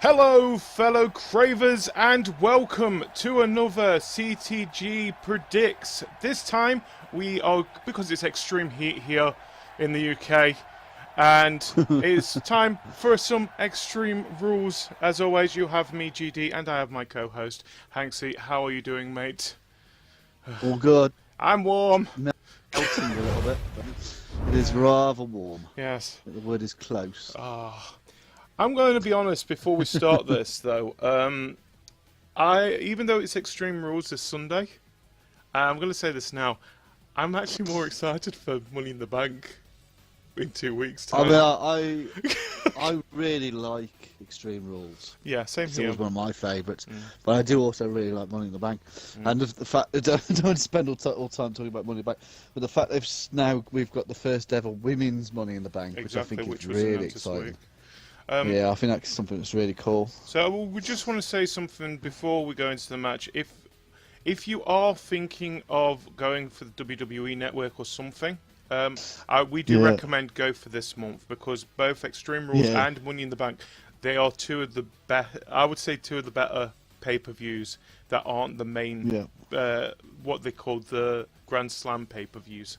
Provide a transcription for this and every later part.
Hello, fellow Cravers, and welcome to another CTG Predicts. This time we are, because it's extreme heat here in the UK, and it's time for some extreme rules. As always, you have me, GD, and I have my co-host, Hanksy. How are you doing, mate? All good. I'm warm. Melting a little bit, but it is rather warm. Yes. The wood is close. I'm going to be honest before we start this, though. Even though it's Extreme Rules this Sunday, I'm going to say this now. I'm actually more excited for Money in the Bank in 2 weeks' time. I really like Extreme Rules. Yeah, same It's here. always one of my favourites. But I do also really like Money in the Bank. And the fact I don't want to spend all time talking about Money in the Bank, but the fact we've got the first ever women's Money in the Bank, Exactly, which I think which is was really announced this exciting. week. Yeah, I think that's something that's really cool. So we just want to say something before we go into the match. If you are thinking of going for the WWE Network or something, we do recommend go for this month, because both Extreme Rules and Money in the Bank, they are two of the better pay-per-views that aren't the main, what they call the Grand Slam pay-per-views.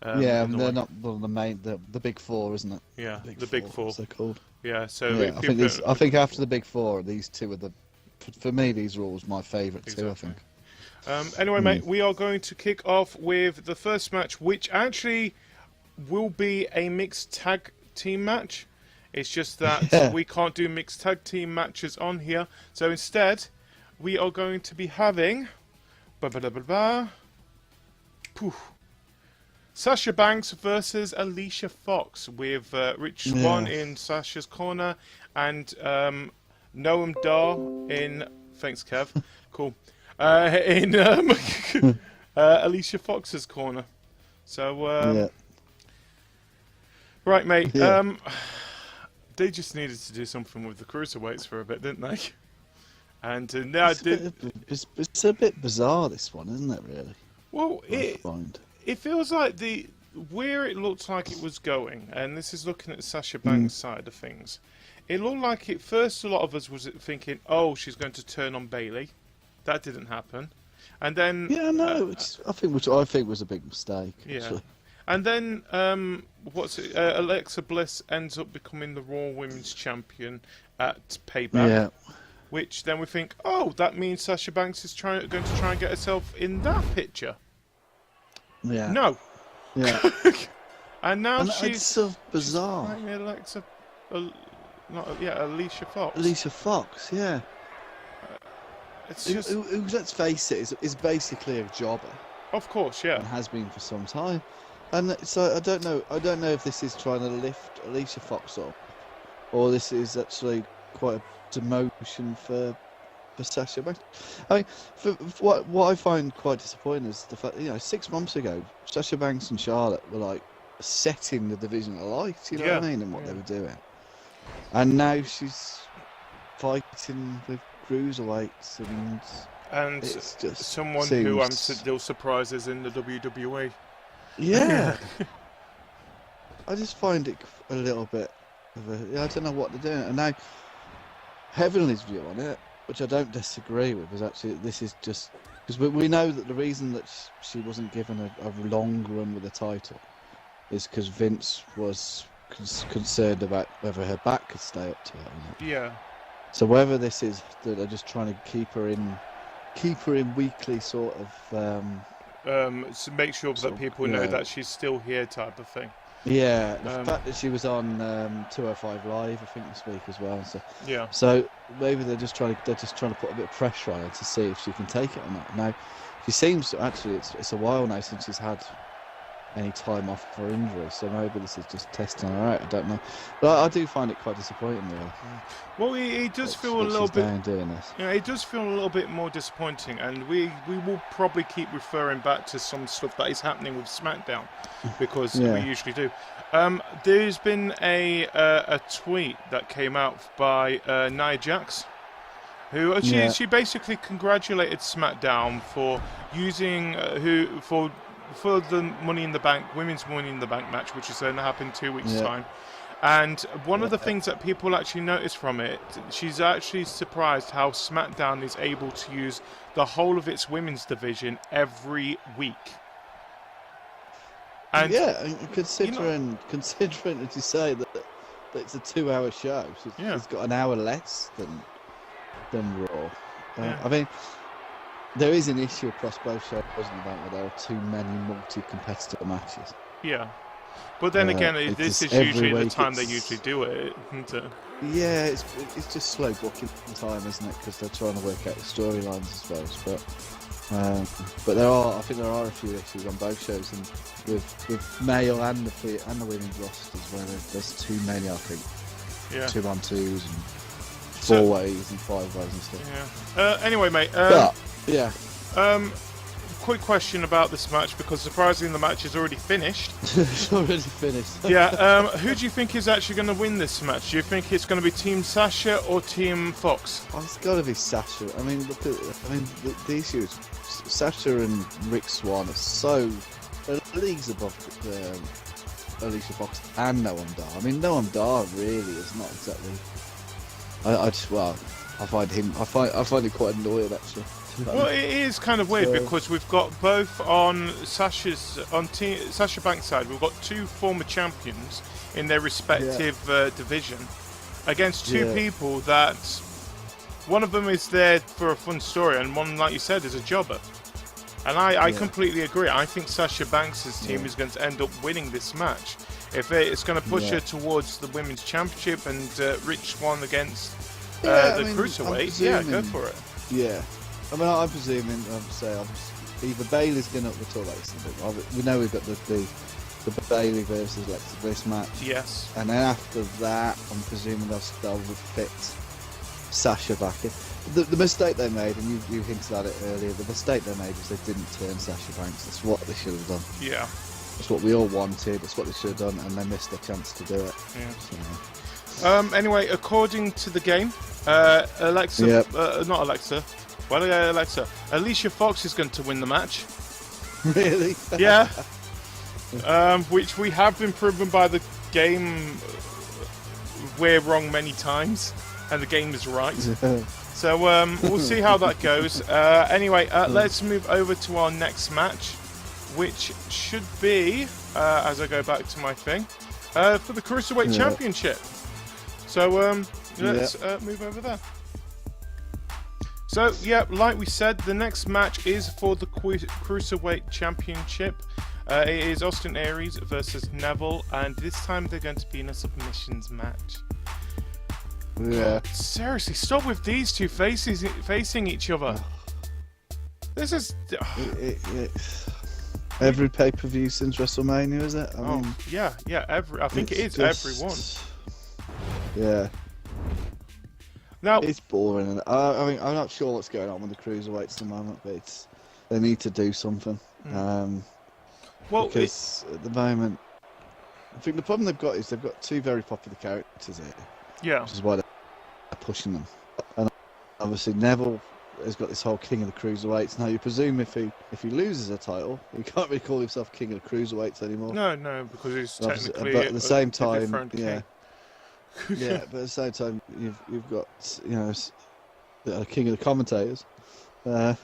They're not the main, the big four, isn't it? Yeah, the big four. As they're called. Yeah, so yeah, I think after the big four, these two are for me, these rules my favourite too. I think. Anyway, mate, we are going to kick off with the first match, which actually will be a mixed tag team match. It's just that we can't do mixed tag team matches on here, so instead we are going to be having Sasha Banks versus Alicia Fox, with Rich Swann in Sasha's corner and Noam Dar in... Thanks, Kev. Cool. In Alicia Fox's corner. So, right, mate. They just needed to do something with the Cruiserweights for a bit, didn't they? And it's a bit bizarre, this one, isn't it, really? Well, it feels like where it looked like it was going, and this is looking at the Sasha Banks side of things. It looked like at first a lot of us was thinking, oh, she's going to turn on Bayley. That didn't happen, and then I think was a big mistake. Yeah, actually. And then Alexa Bliss ends up becoming the Raw Women's Champion at Payback. Yeah. Which then we think, oh, that means Sasha Banks is going to try and get herself in that picture. Yeah. No. Yeah. And now she's so bizarre. Alicia Fox. Alicia Fox, yeah. It's just... who, let's face it, is basically a jobber. Of course, yeah. And has been for some time. And so I don't know if this is trying to lift Alicia Fox up, or this is actually quite a demotion for Sasha Banks. I mean, what I find quite disappointing is the fact, 6 months ago, Sasha Banks and Charlotte were like setting the division alight, you know what I mean, and what they were doing. And now she's fighting with Cruiserweights, and it's just someone who I'm still surprised is in the WWE. Yeah. I just find it a little bit of I don't know what they're doing. And now Heavenly's view on it, which I don't disagree with, is actually this is just because we know that the reason that she wasn't given a long run with the title is because Vince was concerned about whether her back could stay up to it. Yeah. So whether this is that they're just trying to keep her in weekly sort of to make sure that people know that she's still here, type of thing. Yeah, the fact that she was on 205 Live, I think, this week as well. So yeah. So maybe they're just trying to put a bit of pressure on her to see if she can take it or not. Now, she seems to actually it's a while now since she's had any time off for injury, so maybe this is just testing her out. I don't know, but I do find it quite disappointing, really. Well, it does feel a little bit. Doing this. Yeah, it does feel a little bit more disappointing, and we will probably keep referring back to some stuff that is happening with SmackDown, because we usually do. There's been a tweet that came out by Nia Jax, who she basically congratulated SmackDown for using for the Money in the Bank, women's Money in the Bank match, which is going to happen in 2 weeks' time. And one of the things that people actually notice from it, she's actually surprised how SmackDown is able to use the whole of its women's division every week. And yeah, and considering as you say that it's a 2-hour show, so it's got an hour less than Raw. I mean, there is an issue across both shows, wasn't there? Where there are too many multi-competitor matches. Yeah. But then again, this is usually the time they usually do it, isn't it? Yeah, it's just slow booking time, isn't it? Because they're trying to work out the storylines, I suppose. But I think there are a few issues on both shows, and with male and the women's rosters where there's too many. I think 2-on-2s and 4-ways and 5-ways and stuff. Yeah. Anyway, mate. Quick question about this match, because surprisingly the match is already finished. It's already finished. Yeah. Who do you think is actually going to win this match? Do you think it's going to be Team Sasha or Team Fox? Oh, it's got to be Sasha. I mean, the issue is Sasha and Rick Swann are so leagues above Alicia Fox and Noam Dar. I mean, Noam Dar really is not exactly. I find it quite annoying actually. Well, it is kind of weird because we've got both on Sasha Banks' side. We've got two former champions in their respective division against two people that one of them is there for a fun story, and one, like you said, is a jobber. And I completely agree. I think Sasha Banks' team is going to end up winning this match. If it's going to push her towards the Women's Championship and Rich Swann against the Cruiserweight, go for it. Yeah. I mean, I'm presuming, either Bayley's going up the top race. We know we've got the Bayley versus Alexa Bliss match. Yes. And then after that, I'm presuming they'll fit Sasha back in. The mistake they made, and you hinted at it earlier, the mistake they made was they didn't turn Sasha Banks. That's what they should have done. Yeah. That's what we all wanted. That's what they should have done, and they missed their chance to do it. Yeah. So. Anyway, according to the game, Alexa. Alicia Fox is going to win the match. Really? Yeah. Which we have been proven by the game. We're wrong many times, and the game is right. So we'll see how that goes. Anyway, let's move over to our next match, which should be, as I go back to my thing, for the Cruiserweight Championship. So let's move over there. So, like we said, the next match is for the Cruiserweight Championship. It is Austin Aries versus Neville, and this time they're going to be in a submissions match. Yeah. God, seriously, stop with these two facing each other. This is... Every pay-per-view since WrestleMania, is it? I mean, I think it is every one. Yeah. Now, it's boring. I mean, I'm not sure what's going on with the cruiserweights at the moment, but they need to do something. Because at the moment, I think the problem they've got is they've got two very popular characters here. Yeah. Which is why they're pushing them. And obviously Neville has got this whole King of the Cruiserweights. Now you presume if he loses a title, he can't really call himself King of the Cruiserweights anymore. No, because he's technically but at the same time, different king. Yeah, but at the same time, you've got the King of the Commentators, who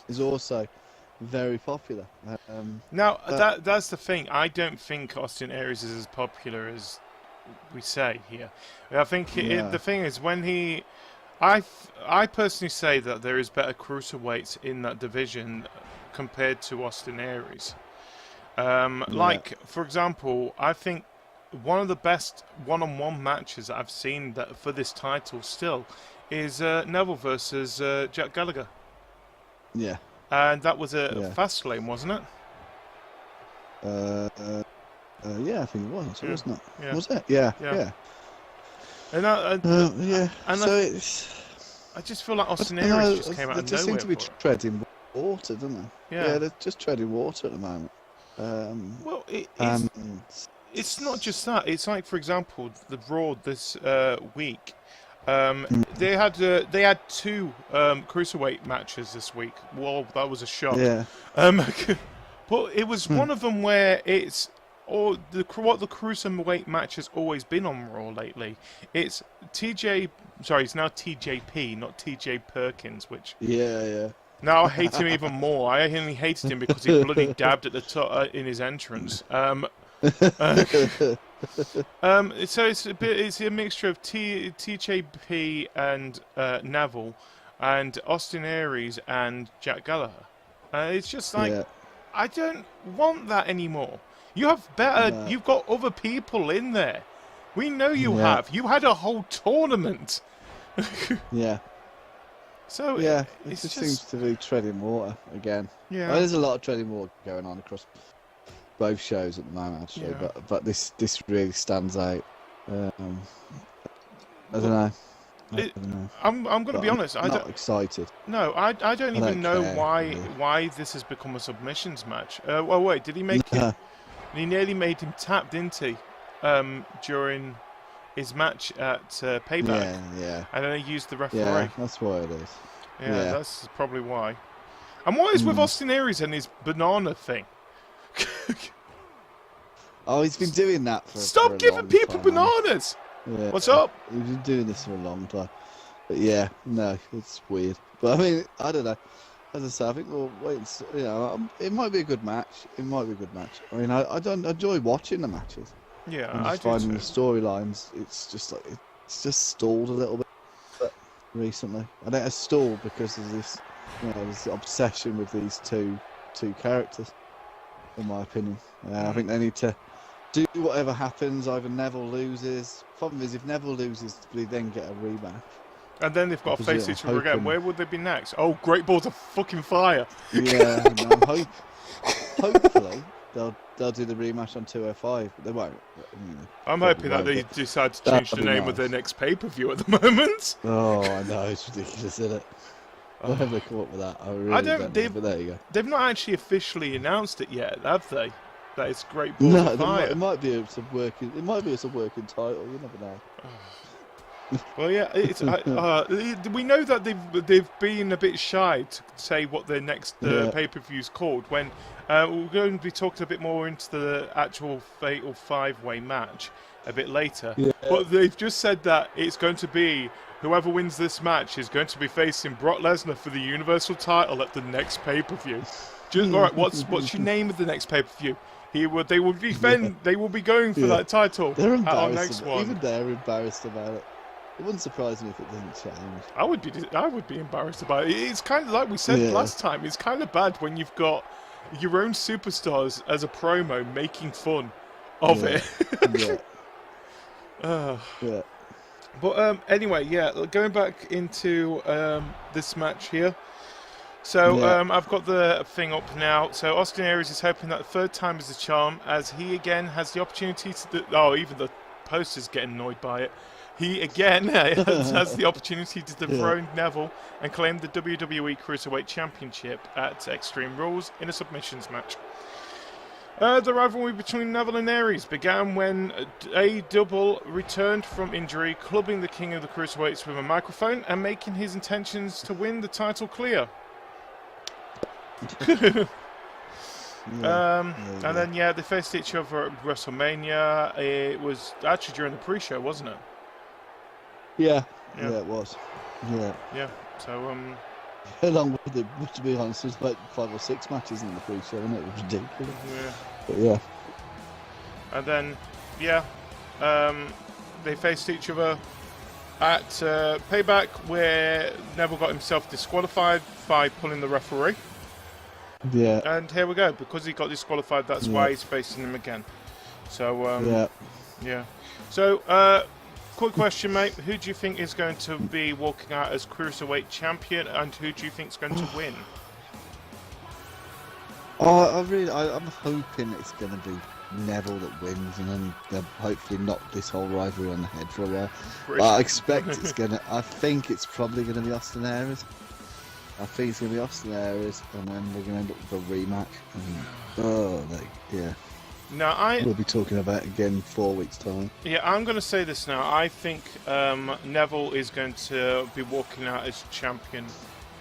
is also very popular. Now that's the thing. I don't think Austin Aries is as popular as we say here. I think the thing is when I personally say that there is better cruiserweights in that division compared to Austin Aries. Like for example, I think one of the best one-on-one matches that I've seen for this title still is Neville versus Jack Gallagher. Yeah. And that was a fast lane, wasn't it? Yeah, I think it was, wasn't it? Yeah. Was it? Yeah. And I just feel like Austin Aries just came out of nowhere. They just seem to be treading water, don't they? Yeah, they're just treading water at the moment. Well, it's not just that. It's like, for example, the Raw this week. They had two cruiserweight matches this week. Well, that was a shock. Yeah. But it was one of them where it's what the Cruiserweight match has always been on Raw lately. It's TJ. Sorry, it's now TJP, not TJ Perkins. Which Yeah. now I hate him even more. I only hated him because he bloody dabbed at the top in his entrance. So it's a mixture of TJP and Neville, and Austin Aries and Jack Gallagher. It's just like I don't want that anymore. You have better. No. You've got other people in there. We know you have. You had a whole tournament. Yeah. So it just seems to be treading water again. Yeah. There's a lot of treading water going on across both shows at the moment, actually. Yeah. But this really stands out. I don't know. I'm going to be honest. I'm not excited. No, I don't even know why this has become a submissions match. Well, wait, did he make it? He nearly made him tap, didn't he? During his match at Payback. Yeah. And then he used the referee. Yeah, that's why it is. Yeah, that's probably why. And what is with Austin Aries and his banana thing? Oh, he's been doing that for Stop a giving long people time. bananas! Yeah. What's up? He's been doing this for a long time. But yeah, no, it's weird. But I mean, I don't know. As I say, I think we'll wait and see. You know, it might be a good match. I mean, I don't enjoy watching the matches. Yeah, I'm just finding the storylines. It's just like it's just stalled a little bit recently. I think it's stalled because of this, this obsession with these two characters. In my opinion, I think they need to do whatever happens. Either Neville loses. Problem is, if Neville loses, they then get a rematch. And then they've got to face each other again. Where would they be next? Oh, Great Balls of fucking Fire. Yeah, hopefully they'll do the rematch on 205. They won't. I'm hoping that they decide to change the name of their next pay-per-view at the moment. Oh, I know, it's ridiculous, isn't it? Why have they come up with that? I really don't know, but there you go. They've not actually officially announced it yet, have they? That it's Great Balls of Fire. It might be a working. It might be a working title. You never know. Well, yeah, it's, we know that they've been a bit shy to say what their next pay-per-view's called. When we're going to be talking a bit more into the actual Fatal 5-Way match a bit later. Yeah. But they've just said that it's going to be whoever wins this match is going to be facing Brock Lesnar for the Universal title at the next pay-per-view. All right, what's your name of the next pay-per-view? They will defend. They will be going for that title. They're embarrassed. Our next one. Even they're embarrassed about it. It wouldn't surprise me if it doesn't change. I would be embarrassed about it. It's kind of like we said last time. It's kind of bad when you've got your own superstars as a promo making fun of it. Yeah. But anyway, going back into this match here. So I've got the thing up now. So Austin Aries is hoping that the third time is the charm, as he again has the opportunity to. Even the poster's getting annoyed by it. He again has the opportunity to dethrone Neville and claim the WWE Cruiserweight Championship at Extreme Rules in a submissions match. The rivalry between Neville and Aries began when a double returned from injury, clubbing the King of the Cruiserweights with a microphone and making his intentions to win the title clear. And then they faced each other at WrestleMania. It was actually during the pre-show, wasn't it? Yeah, it was. Yeah. So how long would it? To be honest, it was like 5 or 6 matches in the pre-show, and it was ridiculous. Yeah. But yeah. And then they faced each other at Payback, where Neville got himself disqualified by pulling the referee. Yeah. And here we go. Because he got disqualified, that's why he's facing him again. So yeah. So quick question, mate. Who do you think is going to be walking out as Cruiserweight champion, and who do you think is going to win? I'm hoping it's going to be Neville that wins, and then they'll hopefully knock this whole rivalry on the head for a while. I expect it's going to. I think it's probably going to be Austin Aries. I think it's going to be Austin Aries, and then we're going to end up with a rematch. We'll be talking about it again in 4 weeks' time. Yeah, I'm going to say this now. I think Neville is going to be walking out as champion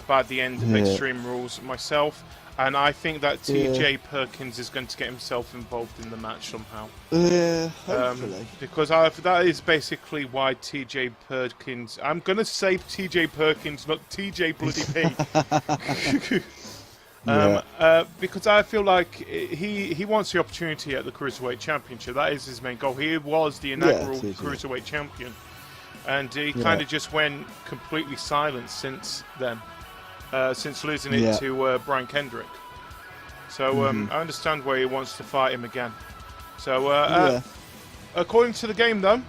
by the end of Extreme Rules. Myself, And I think that TJ Perkins is going to get himself involved in the match somehow. Yeah, hopefully. Because that is basically why TJ Perkins... I'm going to say TJ Perkins, not TJ Bloody P. Because I feel like he wants the opportunity at the Cruiserweight Championship. That is his main goal. He was the inaugural Cruiserweight Champion. And he kind of just went completely silent since then. Since losing it to Brian Kendrick. So I understand why he wants to fight him again. So according to the game though,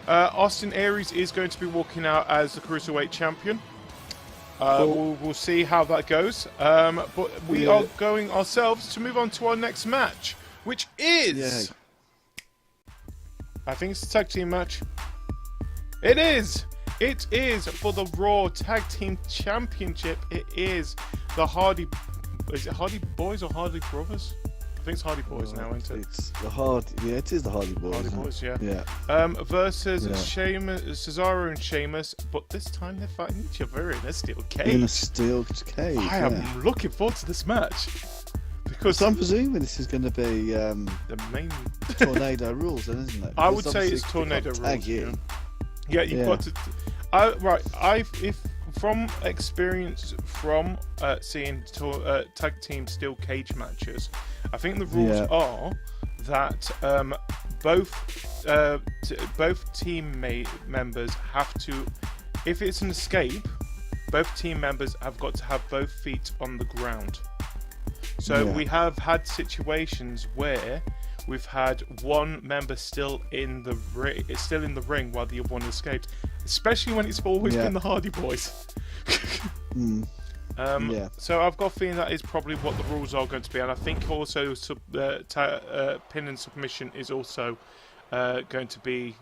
Austin Aries is going to be walking out as the Cruiserweight Champion. We'll see how that goes. But we are going ourselves to move on to our next match, which is... I think it's a tag team match. It is! It is for the Raw Tag Team Championship. It is the Hardy... Is it Hardy Boys or Hardy Brothers? I think it's Hardy Boys now, isn't it? It's the Hardy... Yeah, it is the Hardy Boys. Hardy Boys, yeah. Yeah. Versus Sheamus, Cesaro and Sheamus, but this time they're fighting each other in a steel cage. In a steel cage, I am looking forward to this match. Because so I'm presuming this is going to be the main... Tornado rules, then, isn't it? I would say it's Tornado rules. Yeah, you've got to... If from experience from seeing tag team steel cage matches, I think the rules are that both team members have to, if it's an escape, both team members have got to have both feet on the ground. So we have had situations where we've had one member still in the ring while the other one escaped, especially when it's always been the Hardy Boys. So I've got a feeling that is probably what the rules are going to be, and I think also pin and submission is also going to be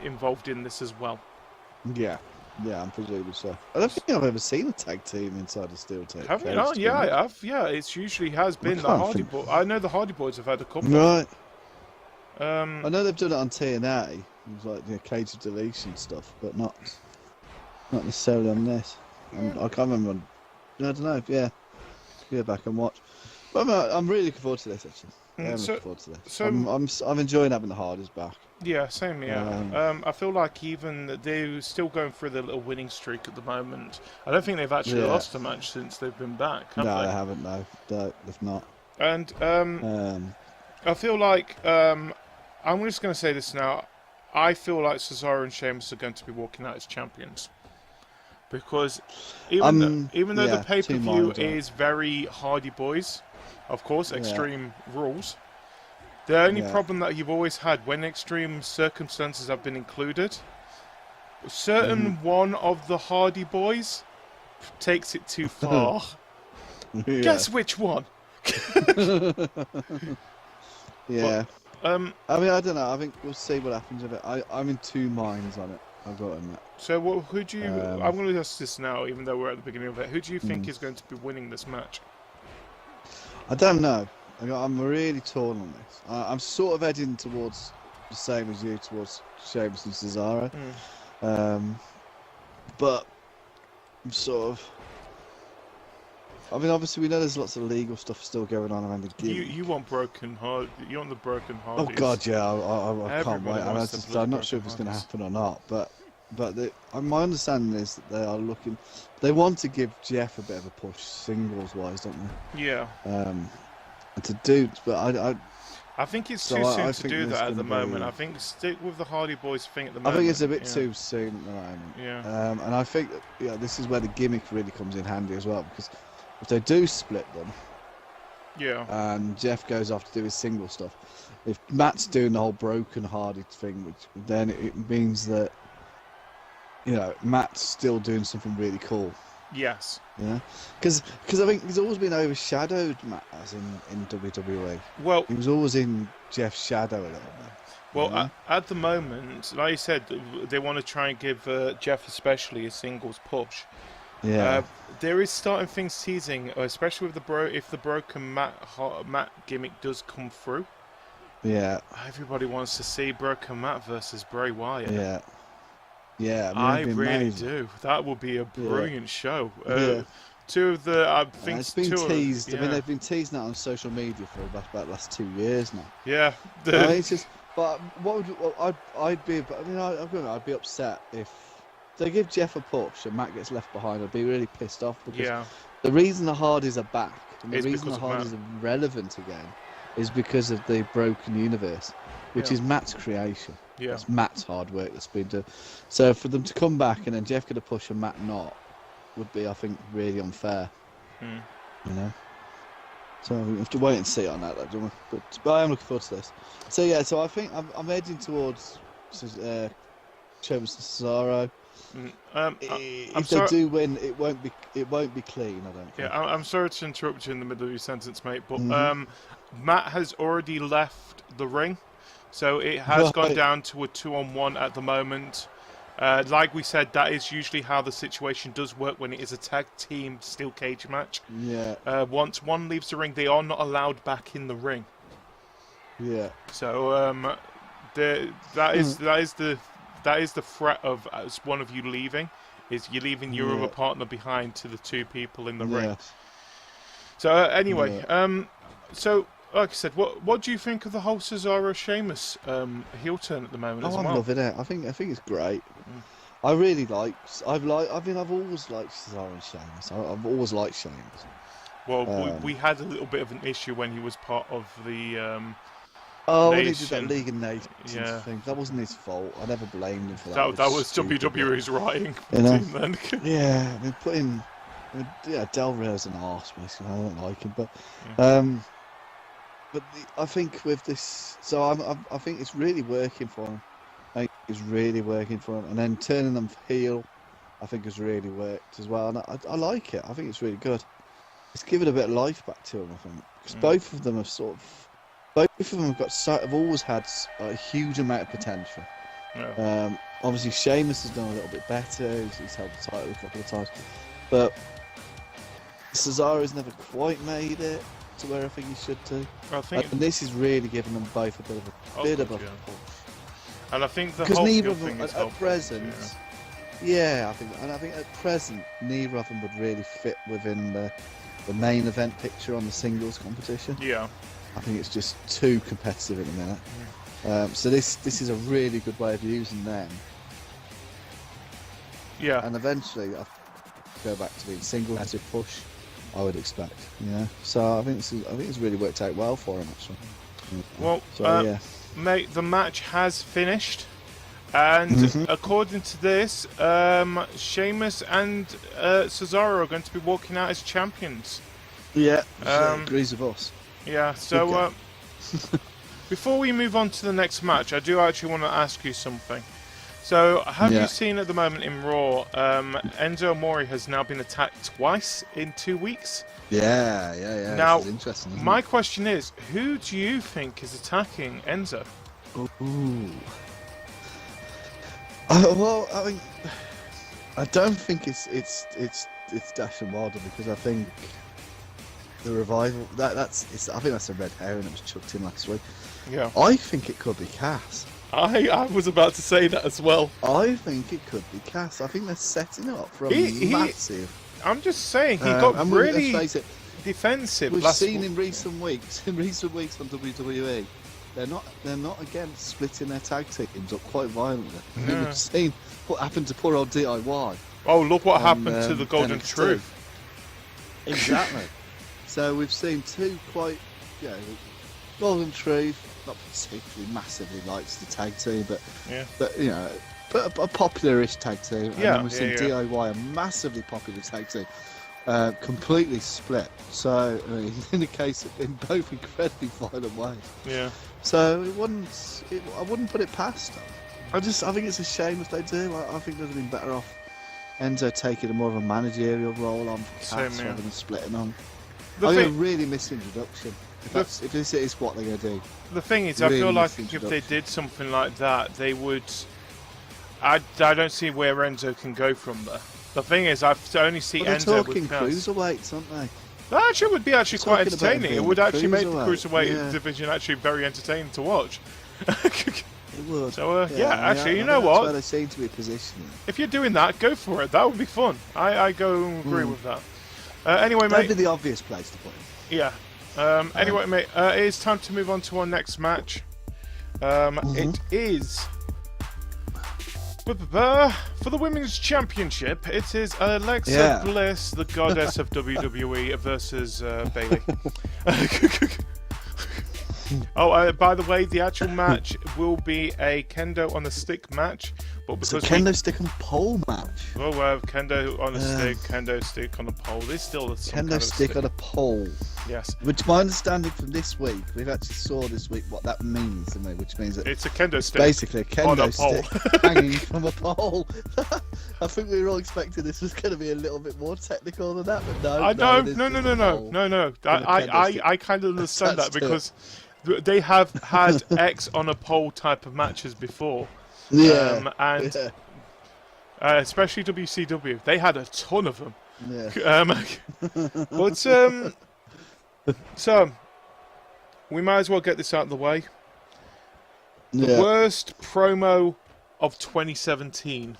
involved in this as well. Yeah, I'm presuming so. I don't think I've ever seen a tag team inside a steel cage. Have you not? Yeah, I have. Yeah, it usually has been the Hardy Boys. I know the Hardy Boys have had a couple. Right. I know they've done it on TNA. It was like cage of deletion stuff, but not necessarily on this. I can't remember. I don't know. Yeah, go back and watch. But I'm really looking forward to this actually. I'm looking forward to this. I'm enjoying having the Hardys back. Yeah, same here. I feel like even they're still going through their little winning streak at the moment. I don't think they've actually lost a match since they've been back. Have they? They haven't. No, they've not. And I feel like I'm just going to say this now. I feel like Cesaro and Sheamus are going to be walking out as champions. Because even though the pay-per-view is very Hardy Boys, of course, Extreme Rules, the only problem that you've always had when extreme circumstances have been included, one of the Hardy Boys takes it too far. Guess which one? Yeah. I mean, I don't know. I think we'll see what happens with it. I'm in two minds on it. I've got to admit. So, who do you... I'm going to ask this now, even though we're at the beginning of it. Who do you think is going to be winning this match? I don't know. I'm really torn on this. I'm sort of heading towards the same as you, towards Sheamus and Cesaro. But I'm sort of... I mean, obviously, we know there's lots of legal stuff still going on around the gimmick. You want broken heart? You want the broken Hardys? Oh God, yeah! I can't wait. I'm not sure if it's going to happen or not. But my understanding is that they are looking. They want to give Jeff a bit of a push, singles wise, don't they? Yeah. To do, but I think it's too soon to do that at the moment. I think stick with the Hardy Boys thing at the moment. I think it's a bit too soon at the moment. Yeah. And I think that, this is where the gimmick really comes in handy as well, because if they do split them, and Jeff goes off to do his single stuff, if Matt's doing the whole broken Hardy thing, which then it means that Matt's still doing something really cool. Yes. Yeah, because I think he's always been overshadowed, Matt, as in WWE. Well, he was always in Jeff's shadow a little bit. Well, at the moment, like you said, they want to try and give Jeff especially a singles push. Yeah. There is starting things teasing, especially with if the broken Matt gimmick does come through. Yeah. Everybody wants to see broken Matt versus Bray Wyatt. Yeah. Yeah. I really do. That would be a brilliant show. Two of the, I think it's been two teased. Of, yeah. I mean, they've been teasing that on social media for about the last 2 years now. Yeah. I mean, it's just, but what would I'd be? I mean, I'd be upset if they give Jeff a push and Matt gets left behind. I'd be really pissed off because the reason the Hardys are back and the reason the Hardys are relevant again is because of the broken universe, which is Matt's creation. Yeah. It's Matt's hard work that's been done. So for them to come back and then Jeff get a push and Matt not would be, I think, really unfair. You know. So we have to wait and see on that, don't we? But I am looking forward to this. So yeah, so I think I'm heading towards Sheamus and Cesaro. If they do win, it won't be clean. I don't think. Yeah, I'm sorry to interrupt you in the middle of your sentence, mate, but Matt has already left the ring, so it has gone down to a 2-on-1 at the moment. Like we said, that is usually how the situation does work when it is a tag team steel cage match. Yeah. Once one leaves the ring, they are not allowed back in the ring. Yeah. So that is the threat of as one of you leaving, is you're leaving your other partner behind to the two people in the ring. So anyway, so like I said, what do you think of the whole Cesaro Sheamus heel turn at the moment? I'm loving it. I think it's great. I really like. I've always liked Cesaro and Sheamus. I've always liked Sheamus. Well, we had a little bit of an issue when he was part of the. When he did that League of Nations thing, that wasn't his fault. I never blamed him for that. That was WWE's writing. You know? Team then. Yeah, I mean, Del Rio's an arse, basically. I don't like him, but I think with this, so I think it's really working for him. I think it's really working for him, and then turning them heel, I think has really worked as well. And I like it. I think it's really good. It's given a bit of life back to him, I think, because both of them have always had a huge amount of potential. Yeah. Obviously, Sheamus has done a little bit better. He's held the title a couple of times, but Cesaro's never quite made it to where I think he should do. And this is really giving them both a bit of a push. And I think the because whole neither of them thing is at present. I think at present neither of them would really fit within the main event picture on the singles competition. Yeah. I think it's just too competitive at the minute. So this is a really good way of using them. Yeah. And eventually I'll go back to being single as a push, I would expect. Yeah. So I think it's really worked out well for him actually. Well, so, mate, the match has finished, and according to this, Sheamus and Cesaro are going to be walking out as champions. Yeah. Agrees with us. Yeah, so before we move on to the next match, I do actually want to ask you something. So, have you seen at the moment in Raw, Enzo Amore has now been attacked twice in 2 weeks? Yeah. Now, this is interesting, my question is, who do you think is attacking Enzo? Ooh. Well, I mean, I don't think it's Dash and Wilder, because I think the revival I think that's a red herring that was chucked in last week. Yeah. I think it could be Cass. I was about to say that as well. I think it could be Cass. I think they're setting it up for a massive. I'm just saying he got really defensive. We've seen in recent weeks on WWE, they're not against splitting their tag teams up quite violently. Yeah. We've seen what happened to poor old DIY. Oh, look what happened to the Golden NXT. Truth. Exactly. So we've seen two quite, Golden Truth, not particularly massively likes the tag team, but a popular-ish tag team. And then we've seen DIY, a massively popular tag team, completely split. So in the case of in both incredibly violent ways. Yeah. So I wouldn't put it past them. I think it's a shame if they do. I think they'd have been better off Enzo taking a more of a managerial role on Cass rather than splitting on. I'm going to really miss the introduction. If this is what they're going to do. The thing is, really I feel like if they did something like that, they would. I don't see where Enzo can go from there. The thing is, I only see Enzo talking with cruiserweights, aren't they? That actually would be quite entertaining. It would actually make the cruiserweight division actually very entertaining to watch. It would. So actually, you know what? That's where they seem to be positioning. If you're doing that, go for it. That would be fun. I go and agree with that. Anyway, That'd mate. be the obvious place to put him. Yeah. Anyway, mate, it is time to move on to our next match. It is for the Women's Championship. It is Alexa Bliss, the goddess of WWE, versus Bayley. Oh, by the way, the actual match will be a kendo on a stick match, but because it's a kendo stick and pole match. Oh, kendo on a stick, kendo stick on a pole. There's still some kendo kind of stick on a pole. Yes. Which, my understanding from this week, we've actually saw this week what that means to me, which means that it's a kendo stick. Basically, a kendo on a stick hanging from a pole. I think we were all expecting this was going to be a little bit more technical than that, but no. No. I kind of understand that because they have had X on a pole type of matches before. Especially WCW, they had a ton of them. But so we might as well get this out of the way. The worst promo of 2017,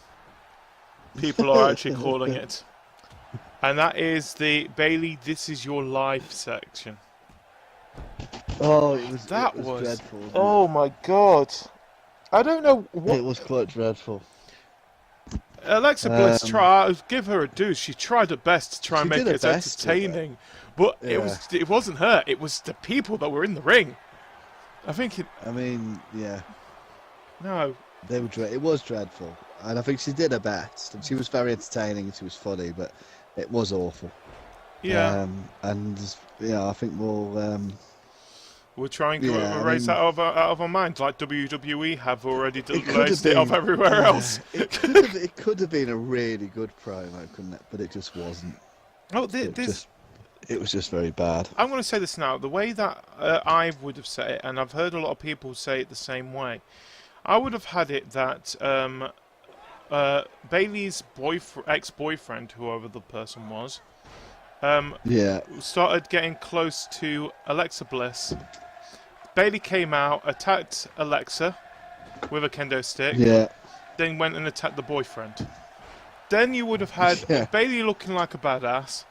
people are actually calling it, and that is the Bayley "This Is Your Life" section. Oh, it was dreadful. Oh my god! I don't know what. It was quite dreadful. Alexa Bliss tried. Give her a due. She tried her best to try and make it entertaining, but it wasn't her. It was the people that were in the ring. I think it. I mean, yeah. No. They were. It was dreadful, and I think she did her best. And she was very entertaining and she was funny, but it was awful. Yeah. And yeah, I think we'll try and erase that out of our minds, like WWE have already erased it off everywhere else. It could have been a really good promo, couldn't it? But it just wasn't. Oh, it was just very bad. I'm going to say this now. The way that I would have said it, and I've heard a lot of people say it the same way, I would have had it that Bayley's ex-boyfriend, whoever the person was, started getting close to Alexa Bliss. Bayley came out, attacked Alexa with a kendo stick, then went and attacked the boyfriend. Then you would have had Bayley looking like a badass,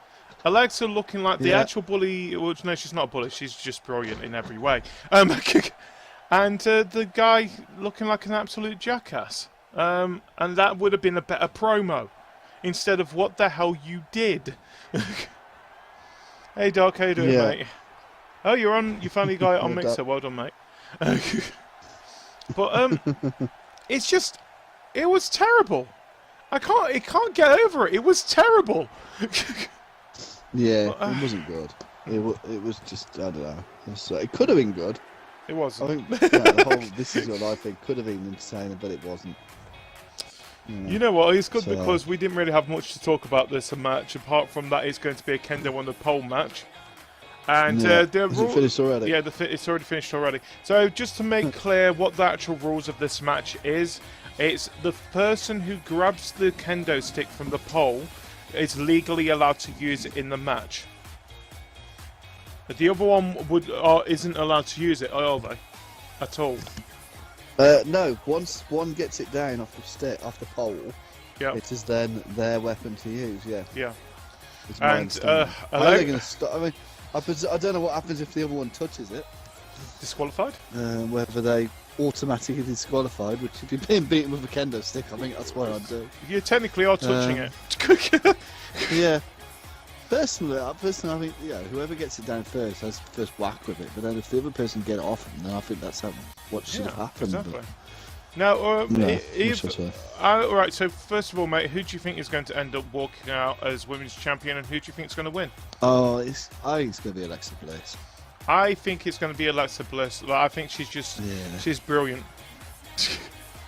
Alexa looking like the actual bully. Well, no, she's not a bully. She's just brilliant in every way. And the guy looking like an absolute jackass. And that would have been a better promo instead of what the hell you did. Hey, Doc, how you doing, mate? Oh, you finally got it on Mixer. Well done, mate. But it was terrible. I can't get over it. It was terrible. It wasn't good. It was just, I don't know. It could have been good. It wasn't. I think the whole "This Is Your Life" thing could have been entertaining, but it wasn't. You know what? It's good because we didn't really have much to talk about this match. Apart from that, it's going to be a kendo on the pole match. And is it finished already? Yeah, it's already finished already. So just to make clear what the actual rules of this match is, it's the person who grabs the kendo stick from the pole is legally allowed to use it in the match. The other one isn't allowed to use it, are they? At all? No. Once one gets it down off the pole, it is then their weapon to use. Yeah. And how are they going to stop? I mean, I don't know what happens if the other one touches it. Disqualified? Whether they automatically disqualified, which if you're being beaten with a kendo stick, I think that's what I'd do. You technically are touching it. Yeah. Personally, I think whoever gets it down first has the first whack with it. But then if the other person get it off them, then I think that's what should have happened. Exactly. Now, all right. So first of all, mate, who do you think is going to end up walking out as women's champion, and who do you think is going to win? I think it's going to be Alexa Bliss. I think it's going to be Alexa Bliss. I think she's brilliant.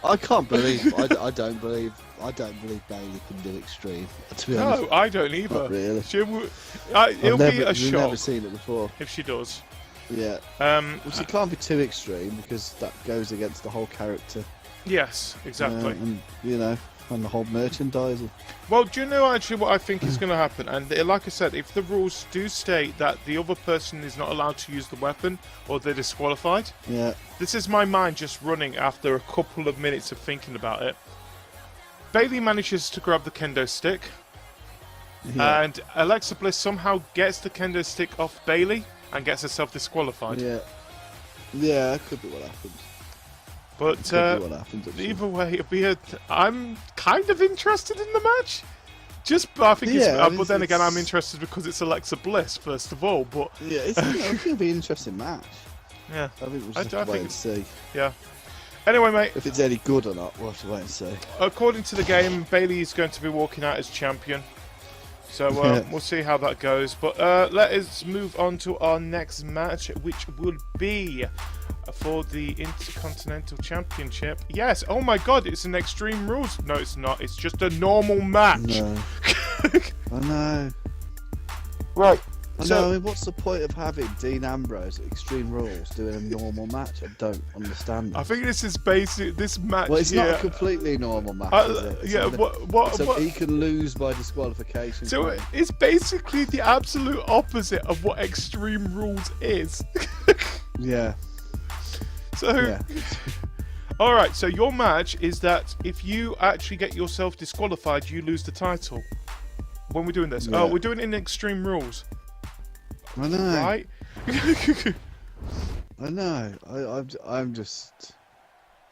I can't believe. I don't believe Bayley can do extreme. To be honest, no, I don't either. Not really. It'll be a shock. I've never seen it before. If she does. Yeah. Which it can't be too extreme because that goes against the whole character. Yes, exactly. And the whole merchandising. Well, do you know actually what I think is going to happen? And like I said, if the rules do state that the other person is not allowed to use the weapon or they're disqualified, this is my mind just running after a couple of minutes of thinking about it. Bayley manages to grab the kendo stick. Yeah. And Alexa Bliss somehow gets the kendo stick off Bayley and gets herself disqualified. Yeah. Yeah, that could be what happens. But Could be what happens, actually. either way, I'm kind of interested in the match. I think but then again, I'm interested because it's Alexa Bliss first of all. But yeah, I think it'll be an interesting match. Yeah, I think we'll just have to wait and see. Yeah. Anyway, mate. If it's any good or not, we'll have to wait and see. According to the game, Bayley is going to be walking out as champion. So we'll see how that goes. But let us move on to our next match, which will be for the Intercontinental Championship. Yes, oh my god, it's an Extreme Rules. No, it's not. It's just a normal match. No. I know. Right. I mean, what's the point of having Dean Ambrose at Extreme Rules doing a normal match? I don't understand. I think this is basic. This match. Well, it's not a completely normal match, is it? Yeah. So he can lose by disqualification. So it's basically the absolute opposite of what Extreme Rules is. Yeah. So. Yeah. All right. So your match is that if you actually get yourself disqualified, you lose the title. When we're doing this, yeah. We're doing it in Extreme Rules. I know. Right? I know. I'm just.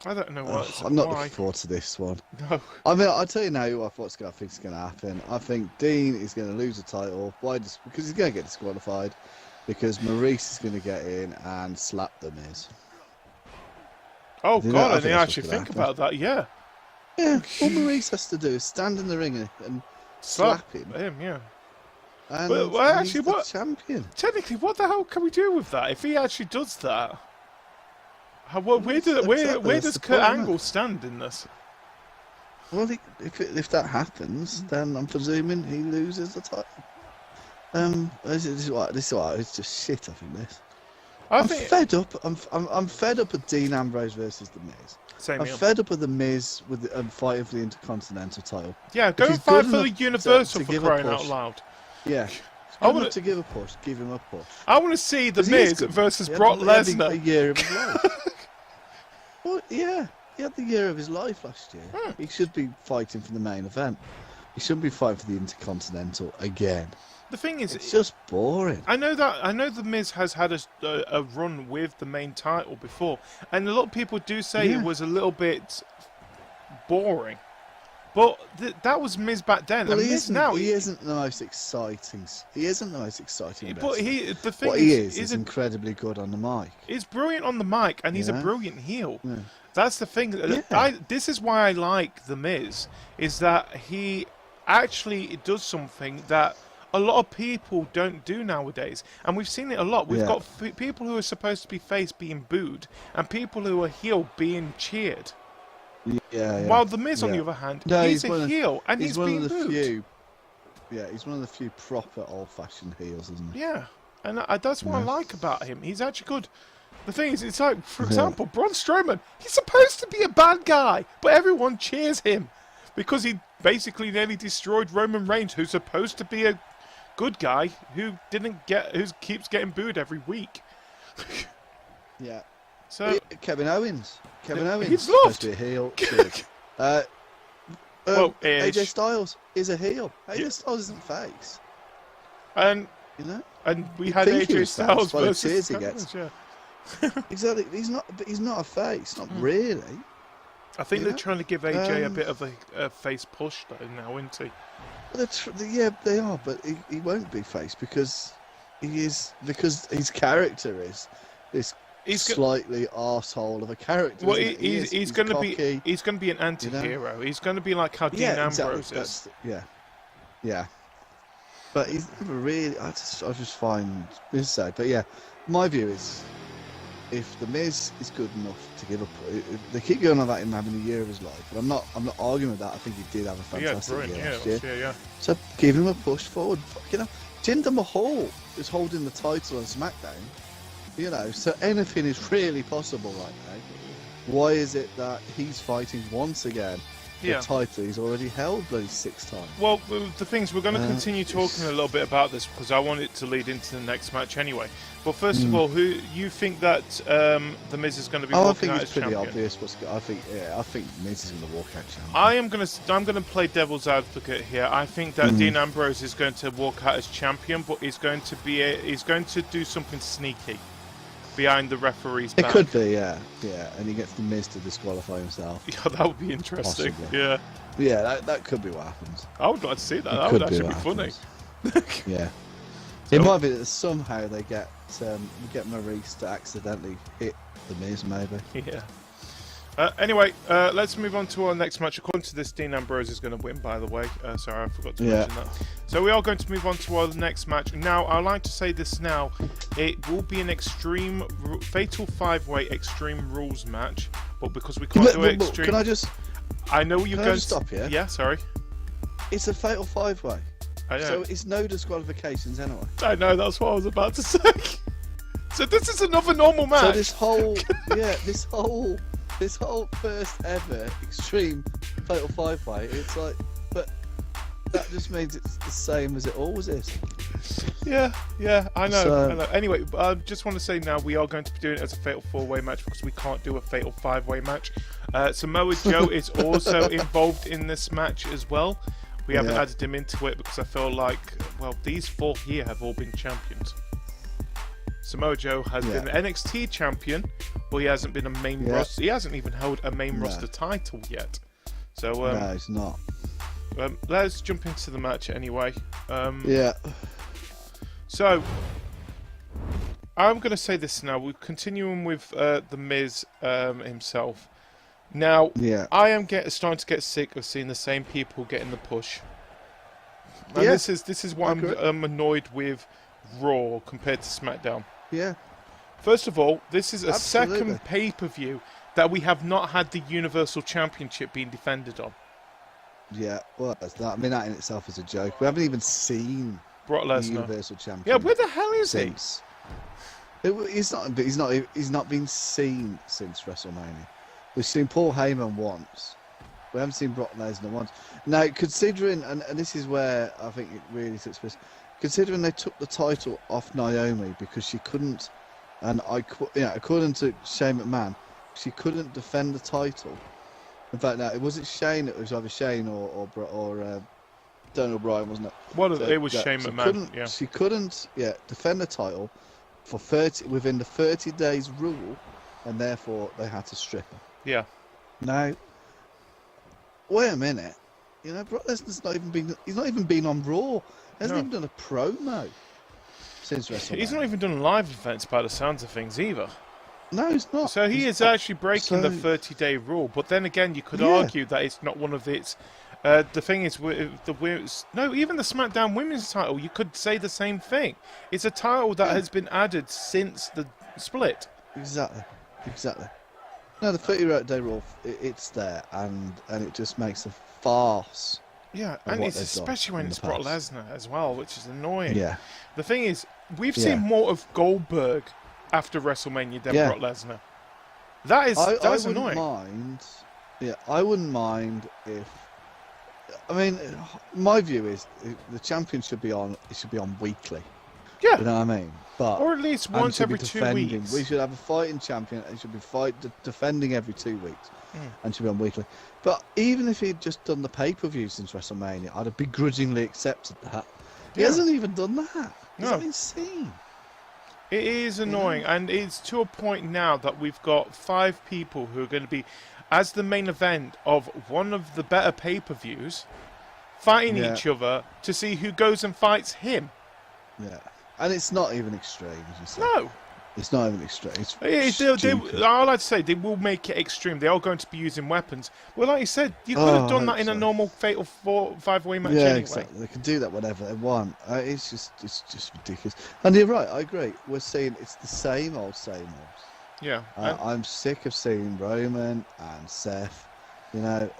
I don't know what. I'm not looking forward to this one. No. I mean, I'll tell you now who I think is going to happen. I think Dean is going to lose the title. Why? Because he's going to get disqualified. Because Maurice is going to get in and slap the Miz. Oh God! I didn't actually think about that. Yeah. Yeah. All Maurice has to do is stand in the ring and slap him. Yeah. And well, actually, he's the champion. Technically, what the hell can we do with that? If he actually does that, where does Kurt Angle stand in this? Well, if that happens, then I'm presuming he loses the title. This is what it's just shit. I think this. I'm fed up. I'm fed up with Dean Ambrose versus the Miz. Same I'm fed up with the Miz with fighting for the Intercontinental title. Yeah, go and fight for the Universal for crying out loud. Yeah. I want to give a push. Give him a push. I want to see the Miz versus Brock Lesnar. A year of his life. Well, yeah, he had the year of his life last year. He should be fighting for the main event. He shouldn't be fighting for the Intercontinental again. The thing is, it's just boring. I know the Miz has had a run with the main title before, and a lot of people do say it was a little bit boring. But that was Miz back then. Well, and Miz now he isn't the most exciting. He isn't the most exciting. But the thing is incredibly good on the mic. He's brilliant on the mic, and he's a brilliant heel. Yeah. That's the thing. Yeah. This is why I like the Miz, is that he actually does something that a lot of people don't do nowadays, and we've seen it a lot. We've got people who are supposed to be face being booed, and people who are heel being cheered. Yeah. While the Miz, on the other hand, he's a heel, and he's being booed. He's one of the few proper old-fashioned heels, isn't he? Yeah, and that's what I like about him. He's actually good. The thing is, it's like, for example, Braun Strowman. He's supposed to be a bad guy, but everyone cheers him because he basically nearly destroyed Roman Reigns, who's supposed to be a good guy who keeps getting booed every week. Yeah. So Kevin Owens. He's loved. Supposed to be a heel. AJ Styles is a heel. AJ Styles isn't face. And we had AJ Styles versus he gets. Exactly. He's not a face. Not really. I think they're trying to give AJ a bit of a face push though now, isn't he? Yeah, they are, but he won't be face because his character is this slightly arsehole of a character. Well, he's going to be an anti-hero. He's going to be like how Dean Ambrose is. Yeah. But he's never really. I just find Miz sad. But yeah, my view is, if the Miz is good enough to give up, they keep going on about him having a year of his life. But I'm not arguing with that. I think he did have a fantastic year last year. Yeah. So give him a push forward. Jinder Mahal is holding the title on SmackDown. So anything is really possible right now. Why is it that he's fighting once again the title he's already held bloody 6 times. Well, the thing is, we're going to continue talking a little bit about this because I want it to lead into the next match anyway. But first of all, who you think that the Miz is going to be walking out as champion? I think it's pretty obvious. I think Miz is going to walk out champion. I'm going to play devil's advocate here. I think that Dean Ambrose is going to walk out as champion, but he's going to do something sneaky behind the referee's back. It could be, yeah, and he gets the Miz to disqualify himself. Yeah, that would be interesting. Possibly. Yeah, that could be what happens. I would like to see that. That would actually be funny. Yeah. It might be that somehow they get Maurice to accidentally hit the Miz, maybe. Yeah. Anyway, let's move on to our next match. According to this, Dean Ambrose is going to win, by the way. Sorry, I forgot to mention that. So we are going to move on to our next match. Now, I'd like to say this now. It will be an extreme, fatal 5-way Extreme Rules match. But because we can't do it extreme... Can I just... I know you're going to... stop you? Yeah, sorry. It's a fatal 5-way. I know. So it's no disqualifications anyway. I know, that's what I was about to say. So this is another normal match. So this whole... This whole first ever Extreme Fatal 5-way, it's like, but that just means it's the same as it always is. Yeah, I know. So, Anyway, I just want to say now we are going to be doing it as a Fatal 4-way match because we can't do a Fatal 5-way match. Samoa Joe is also involved in this match as well. We haven't added him into it because I feel like, well, these 4 here have all been champions. Samoa Joe has been an NXT champion, but he hasn't been a main roster. He hasn't even held a main roster title yet. So no, he's not. Let's jump into the match anyway. So I'm going to say this now. We're continuing with the Miz himself. Now, I am starting to get sick of seeing the same people getting the push. And this is what I'm annoyed with Raw compared to SmackDown. Yeah. First of all, this is a second pay-per-view that we have not had the Universal Championship being defended on. Yeah, well, that's that. I mean, that in itself is a joke. We haven't even seen Brock Lesnar, the Universal Champion. Yeah, where the hell is he? He's not been seen since WrestleMania. We've seen Paul Heyman once. We haven't seen Brock Lesnar once. Now, considering, and this is where I think it really takes place. Considering they took the title off Naomi because she couldn't, and according to Shane McMahon, she couldn't defend the title. In fact, no, it wasn't Shane. It was either Shane or Daniel Bryan, wasn't it? Well, it was Shane McMahon. She couldn't, defend the title for within the 30 days rule, and therefore they had to strip her. Yeah. Now, wait a minute. You know, Brock Lesnar's he's not even been on Raw. He hasn't even done a promo since WrestleMania. He's not even done live events by the sounds of things either. No, he's not. So he is actually breaking the 30-day rule. But then again, you could argue that it's not one of its... the thing is, even the SmackDown Women's title, you could say the same thing. It's a title that has been added since the split. Exactly. No, the 30-day rule, it's there, and it just makes a farce. Yeah, and it's especially when it's Brock Lesnar as well, which is annoying. Yeah. The thing is, we've seen more of Goldberg after WrestleMania than Brock Lesnar. That's annoying. I wouldn't mind if... I mean, my view is the champion should be on weekly. Yeah. You know what I mean? Or at least once every 2 weeks. We should have a fighting champion and should be defending every 2 weeks and should be on weekly. But even if he'd just done the pay-per-view since WrestleMania, I'd have begrudgingly accepted that. He hasn't even done that. It's insane. It is annoying, and it's to a point now that we've got 5 people who are going to be, as the main event of one of the better pay-per-views, fighting each other to see who goes and fights him. Yeah. And it's not even extreme, as you say. No. It's not even extreme. I like to say they will make it extreme. They are going to be using weapons. Well, like you said, you could have done that in a normal fatal 5-way match anyway. Exactly. They can do that whenever they want. It's just ridiculous. And you're right. I agree. We're seeing it's the same old. Yeah. I'm sick of seeing Roman and Seth. You know,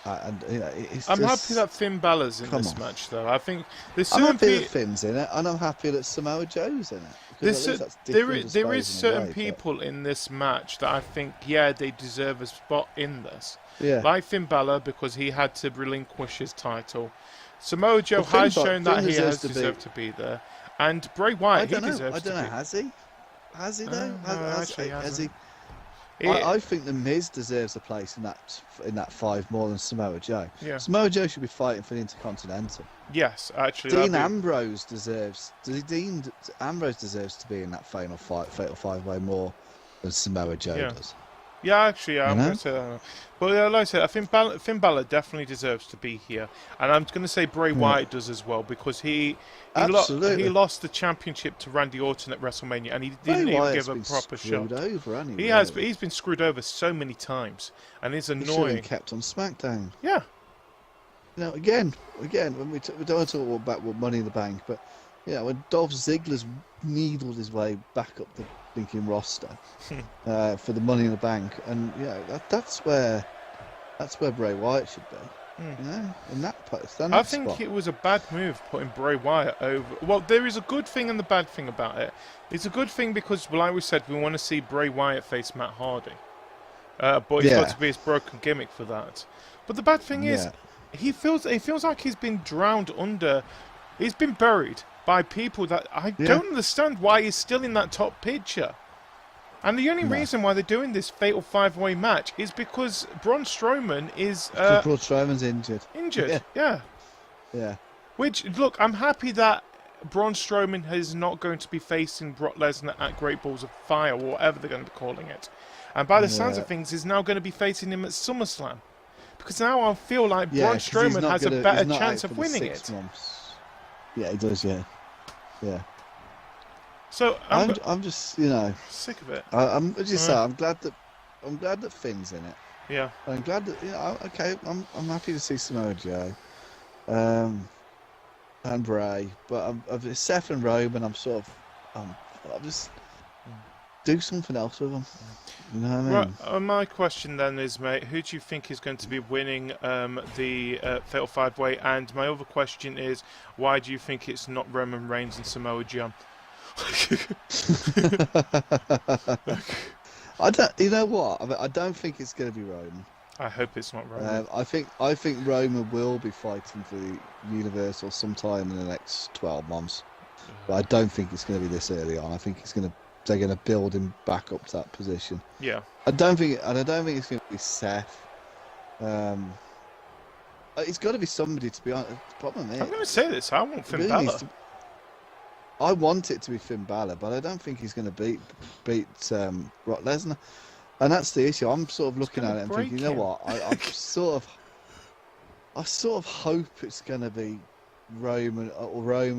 And you know, it's I'm just, happy that Finn Balor's in this on. match, though. I think there's I'm certain happy that Finn's in it, and I'm happy that Samoa Joe's in it. Because at least that's different, I there is suppose, in a certain way, people in this match that I think, yeah, they deserve a spot in this. yeah. Like Finn Balor, because he had to relinquish his title. Samoa Joe Well, has shown that Finn he has deserves deserved to be there. And Bray I Wyatt, he don't know. deserves I don't to know. be. Has he? Has he though? No, actually he has hasn't. he? I think the Miz deserves a place in that 5 more than Samoa Joe. Yeah. Samoa Joe should be fighting for the Intercontinental. Yes, actually. Dean Ambrose deserves. Dean Ambrose deserves to be in that fatal 5-way more than Samoa Joe does. Yeah, actually, I'm You know? going to say that. But like I said, I think Finn Balor definitely deserves to be here. And I'm going to say Bray Wyatt does as well, because he lost the championship to Randy Orton at WrestleMania, and he didn't even give a proper shot. Over, hasn't he? He's been screwed over so many times, and it's He should annoying. have kept on SmackDown. Yeah. You know, again, when we don't want to talk about Money in the Bank, but yeah, when Dolph Ziggler's needled his way back up the thinking roster for the Money in the Bank, and that's where Bray Wyatt should be. You know, in that place. I think it was a bad move putting Bray Wyatt over. Well, there is a good thing and the bad thing about it. It's a good thing because, like we said, we want to see Bray Wyatt face Matt Hardy, but he's got to be his broken gimmick for that. But the bad thing is, it feels like he's been drowned under. He's been buried by people that I don't understand why he's still in that top picture. And the only reason why they're doing this fatal 5-way match is because Braun Strowman is... Braun Strowman's injured. Yeah. Which, look, I'm happy that Braun Strowman is not going to be facing Brock Lesnar at Great Balls of Fire, or whatever they're going to be calling it. And by the sounds of things, he's now going to be facing him at SummerSlam. Because now I feel like Braun Strowman has a better chance of winning it. Yeah, he does, yeah. So I'm just, sick of it. I'm glad that Finn's in it. Yeah. I'm glad that I'm happy to see Samoa Joe, and Bray, but Seth and Roman, I'll just do something else with them. You know what I mean? Right, my question then is, mate, who do you think is going to be winning the Fatal 5-Way? And my other question is, why do you think it's not Roman Reigns and Samoa Joe? I don't. You know what? I don't think it's going to be Roman. I hope it's not Roman. I think Roman will be fighting for the Universal sometime in the next 12 months. But I don't think it's going to be this early on. I think they're going to build him back up to that position. Yeah. I don't think it's going to be Seth. It's got to be somebody, to be honest. The problem is, I'm going to say this. I want Finn Balor. I want it to be Finn Balor, but I don't think he's going to beat Brock Lesnar, and that's the issue. I'm sort of looking at it and thinking, you know what? I sort of hope it's going to be Roman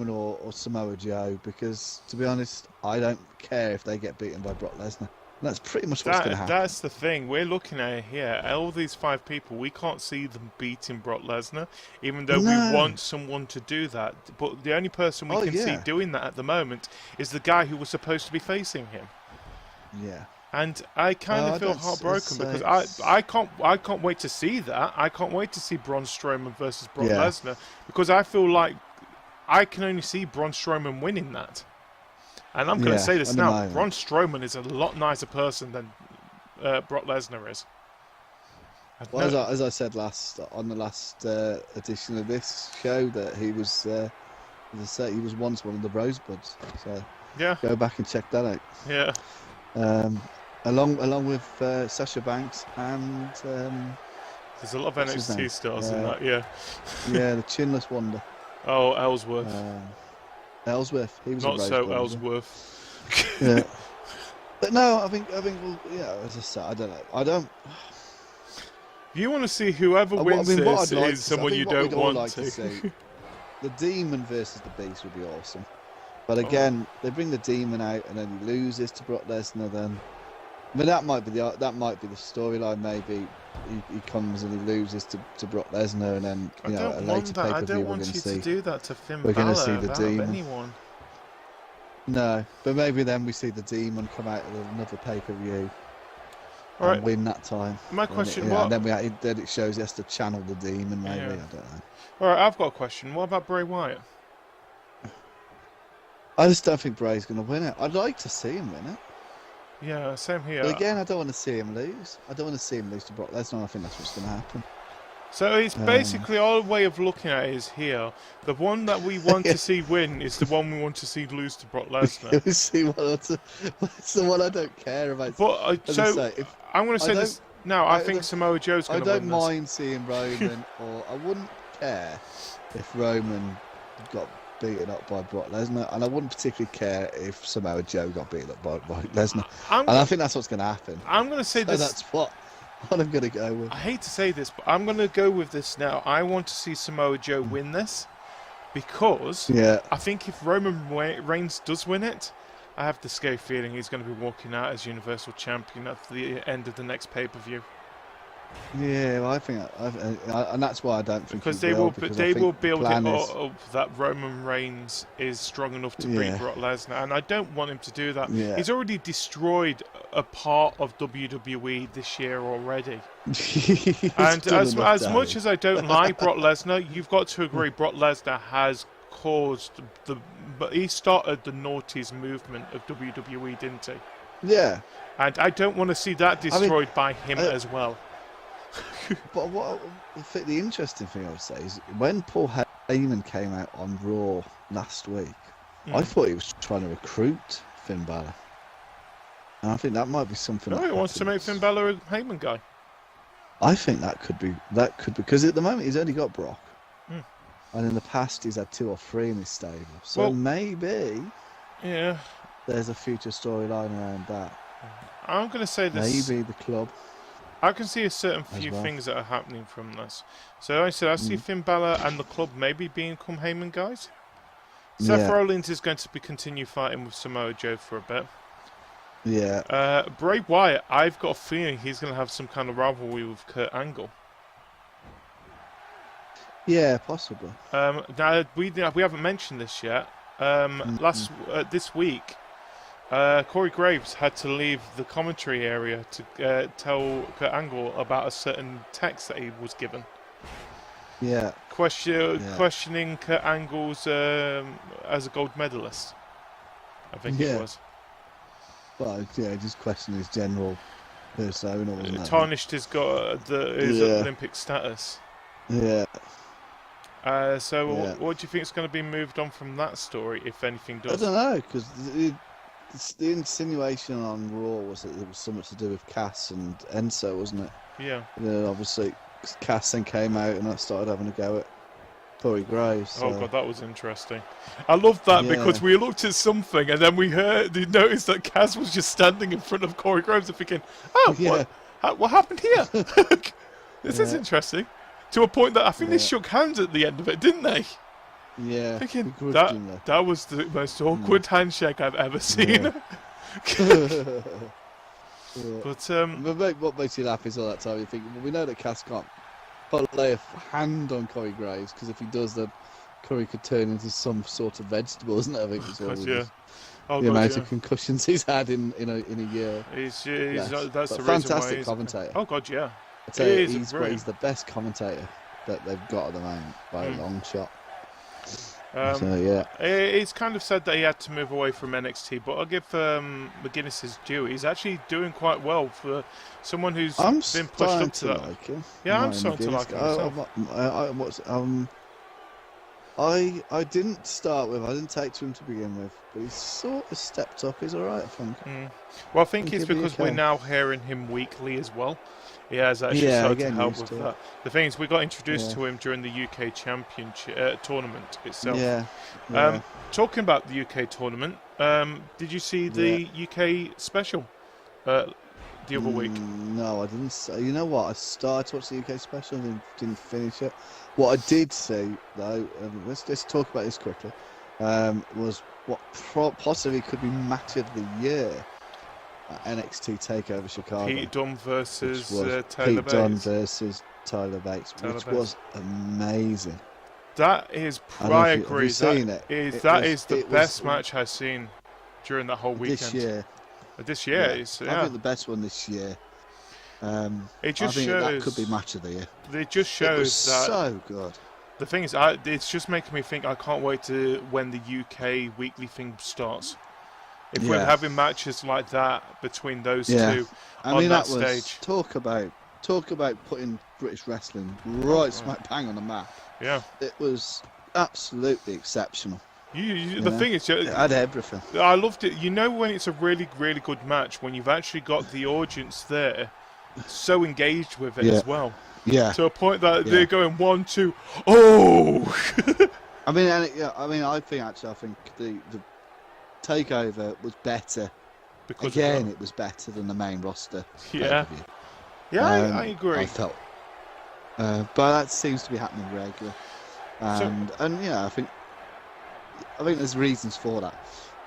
or Samoa Joe, because to be honest, I don't care if they get beaten by Brock Lesnar. And that's pretty much what's going to happen. That's the thing. We're looking at it here. All these 5 people, we can't see them beating Brock Lesnar, even though we want someone to do that. But the only person we can see doing that at the moment is the guy who was supposed to be facing him. Yeah. And I kind of feel heartbroken because I can't wait to see that. I can't wait to see Braun Strowman versus Brock Lesnar, because I feel like I can only see Braun Strowman winning that. And I'm going to say this now. Braun Strowman is a lot nicer person than Brock Lesnar is. Well, as I said on the last edition of this show, that he was, as I say, he was once one of the Rosebuds. So go back and check that out. Yeah. Along with Sasha Banks and there's a lot of NXT stars in that. Yeah. Yeah, the Chinless Wonder. Oh, Ellsworth. Ellsworth. He was not a so Ellsworth. Yeah. But no, I think well, as I said, I don't. If you want to see whoever wins this is someone you don't want to. See, the Demon versus the Beast would be awesome. But again, they bring the Demon out and then he loses to Brock Lesnar. Then, I mean, that might be the storyline. Maybe he comes and he loses to Brock Lesnar, and then a later pay-per-view I don't want you to do that to Finn Balor. We're going to see the Demon. Anyone. No, but maybe then we see the Demon come out of another pay-per-view. and win that time. My question: and then it shows he has to channel the demon. Maybe I don't know. All right, I've got a question. What about Bray Wyatt? I just don't think Bray's going to win it. I'd like to see him win it. Yeah, same here. But again, I don't want to see him lose. I don't want to see him lose to Brock Lesnar. I think that's what's going to happen. So it's basically our way of looking at it is here. The one that we want to see win is the one we want to see lose to Brock Lesnar. It's the one I don't care about. But I'm going to say this now. I think Samoa Joe's going to win this. I don't mind seeing Roman, or I wouldn't care if Roman got beaten up by Brock Lesnar, and I wouldn't particularly care if Samoa Joe got beaten up by Lesnar. I think that's what's going to happen. I'm going to say this. That's what I'm going to go with. I hate to say this, but I'm going to go with this now. I want to see Samoa Joe win this because I think if Roman Reigns does win it, I have the scary feeling he's going to be walking out as Universal Champion at the end of the next pay-per-view. Yeah, well, I think, and that's why I don't think because they will build it up that Roman Reigns is strong enough to beat Brock Lesnar, and I don't want him to do that. Yeah. He's already destroyed a part of WWE this year already. And as much as I don't like Brock Lesnar, you've got to agree Brock Lesnar has caused but he started the noughties movement of WWE, didn't he? Yeah. And I don't want to see that destroyed by him as well. But the interesting thing I would say is when Paul Heyman came out on Raw last week, I thought he was trying to recruit Finn Balor, and I think that might be something. No, he wants to make Finn Balor a Heyman guy. I think that could be because at the moment he's only got Brock, and in the past he's had 2 or 3 in his stable. So maybe there's a future storyline around that. I'm going to say this. Maybe the club. I can see a certain few things that are happening from this. So I see Finn Balor and the club maybe become Heyman guys. Seth Rollins is going to continue fighting with Samoa Joe for a bit. Yeah. Bray Wyatt, I've got a feeling he's going to have some kind of rivalry with Kurt Angle. Yeah, possibly. Now we haven't mentioned this yet. This week. Corey Graves had to leave the commentary area to tell Kurt Angle about a certain text that he was given. Yeah. Questioning Kurt Angle's as a gold medalist. I think it was. Well, just questioning his general persona. It tarnished his Olympic status. Yeah. What do you think is going to be moved on from that story, if anything does? I don't know, because the insinuation on Raw was that it was something to do with Cass and Enzo, wasn't it? Yeah. Obviously, Cass then came out and I started having a go at Corey Graves. So. Oh god, that was interesting. I love that because we looked at something and then we noticed that Cass was just standing in front of Corey Graves and thinking, what happened here? This is interesting. To a point that I think they shook hands at the end of it, didn't they? Yeah. Thinking that was the most awkward handshake I've ever seen. But what makes you laugh is all that time you think, well, we know that Cass can't lay a hand on Corey Graves because if he does, then Corey could turn into some sort of vegetable, isn't it? I think the amount of concussions he's had in a year. That's the fantastic reason why commentator. Oh god, yeah. I tell you, he's the best commentator that they've got at the moment by a long shot. It's kind of sad that he had to move away from NXT, but I'll give McGuinness his due. He's actually doing quite well for someone who's been pushed up to that. Like him. Yeah, I'm starting to like him myself. I didn't start with. I didn't take to him to begin with, but he's sort of stepped up. He's all right, I think. Well, I think it's because we're now hearing him weekly as well. He has actually started to help with that. The thing is, we got introduced to him during the UK Championship tournament itself. Talking about the UK tournament, did you see the UK Special the other week? No, I didn't. You know what? I started to watch the UK Special and didn't finish it. What I did see, though, let's talk about this quickly, was what possibly could be match of the year. NXT TakeOver Chicago. Pete Dunne versus Tyler Bates. Pete Dunne versus Tyler Bates, which was amazing. That is, I agree. That is the best match I've seen during that whole weekend. This year. I think the best one this year. It just I think shows that could be match of the year. It just shows it was that so good. the thing is, it's just making me think I can't wait to when the UK weekly thing starts. If we're having matches like that between those two on that stage. Talk about putting British wrestling right smack bang on the map. Yeah. It was absolutely exceptional. The thing is, it had everything. I loved it. You know when it's a really, really good match, when you've actually got the audience there so engaged with it as well. Yeah. To a point that they're going 1, 2, oh! I mean, I think the takeover was better. Because it was better than the main roster. Yeah. Yeah, I agree. I felt. But that seems to be happening regularly. And yeah, I think there's reasons for that.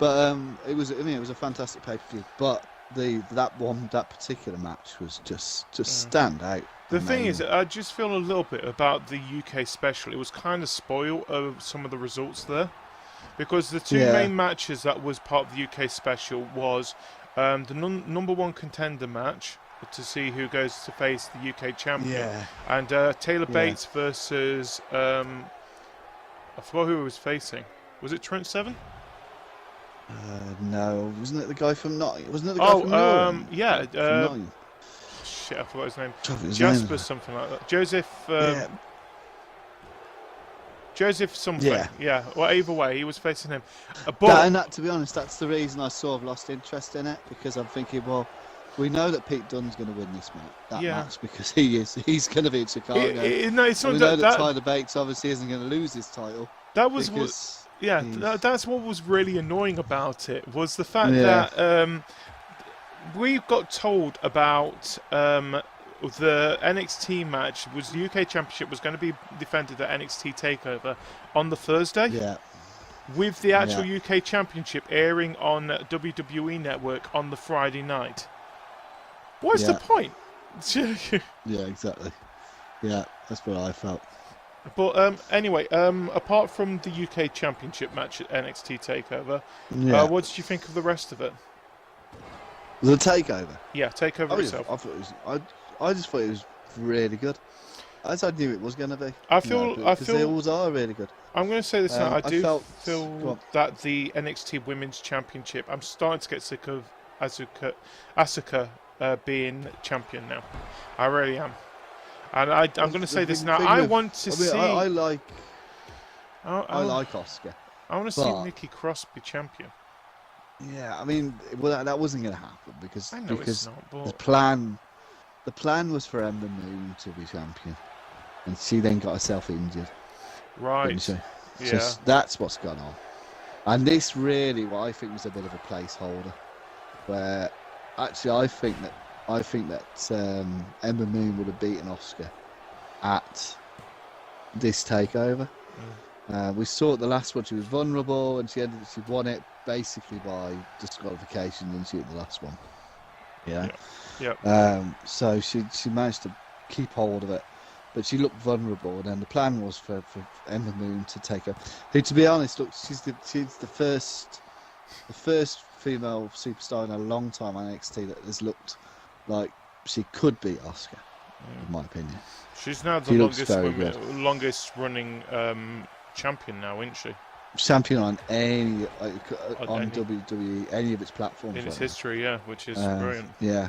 But it was a fantastic pay-per-view. But that particular match was just stand out. The thing is, I just feel a little bit about the UK special. It was kind of spoiled of some of the results there, because the two main matches that was part of the UK special was the number 1 contender match to see who goes to face the UK champion, and Taylor Bates versus I forgot who he was facing. Was it Trent Seven? No, wasn't it the guy from Nottingham? Wasn't it the guy from Nottingham? Yeah. Shit, I forgot his name. Jasper, something like that. Joseph something. Yeah. Well, either way, he was facing him. To be honest, that's the reason I sort of lost interest in it, because I'm thinking, well, we know that Pete Dunne's going to win this match because he's going to be in Chicago. It's not we know that Tyler Bates obviously isn't going to lose his title. That was that's what was really annoying about it, was the fact that we got told about the NXT match was the UK Championship was going to be defended at NXT TakeOver on the Thursday. Yeah. With the actual UK Championship airing on WWE Network on the Friday night. What's the point? Yeah, exactly. Yeah, that's what I felt. But anyway, apart from the UK Championship match at NXT TakeOver, what did you think of the rest of it? The TakeOver? Yeah, TakeOver itself. I just thought it was really good. As I knew it was going to be. I feel they always are really good. I'm going to say this now. I do feel that the NXT Women's Championship, I'm starting to get sick of Asuka being champion now. I really am. And I'm going to say this now. I want to see. I like Asuka. I want to see Nikki Cross be champion. Yeah, I mean, that wasn't going to happen because it's not, but... the plan was for Ember Moon to be champion, and she then got herself injured. Right. Didn't she? Yeah. So that's what's gone on. And this really, what I think, was a bit of a placeholder, where actually I think that Ember Moon would have beaten Asuka at this takeover. We saw at the last one she was vulnerable, and she won it basically by disqualification, didn't she, at the last one? Yeah. So she managed to keep hold of it, but she looked vulnerable, and then the plan was for Ember Moon to take her. Who, to be honest, look, she's the first female superstar in a long time on NXT that has looked like she could beat Asuka, in my opinion. She's now the longest running champion now, isn't she? Champion on WWE, any of its platforms. In its history, which is brilliant. Yeah.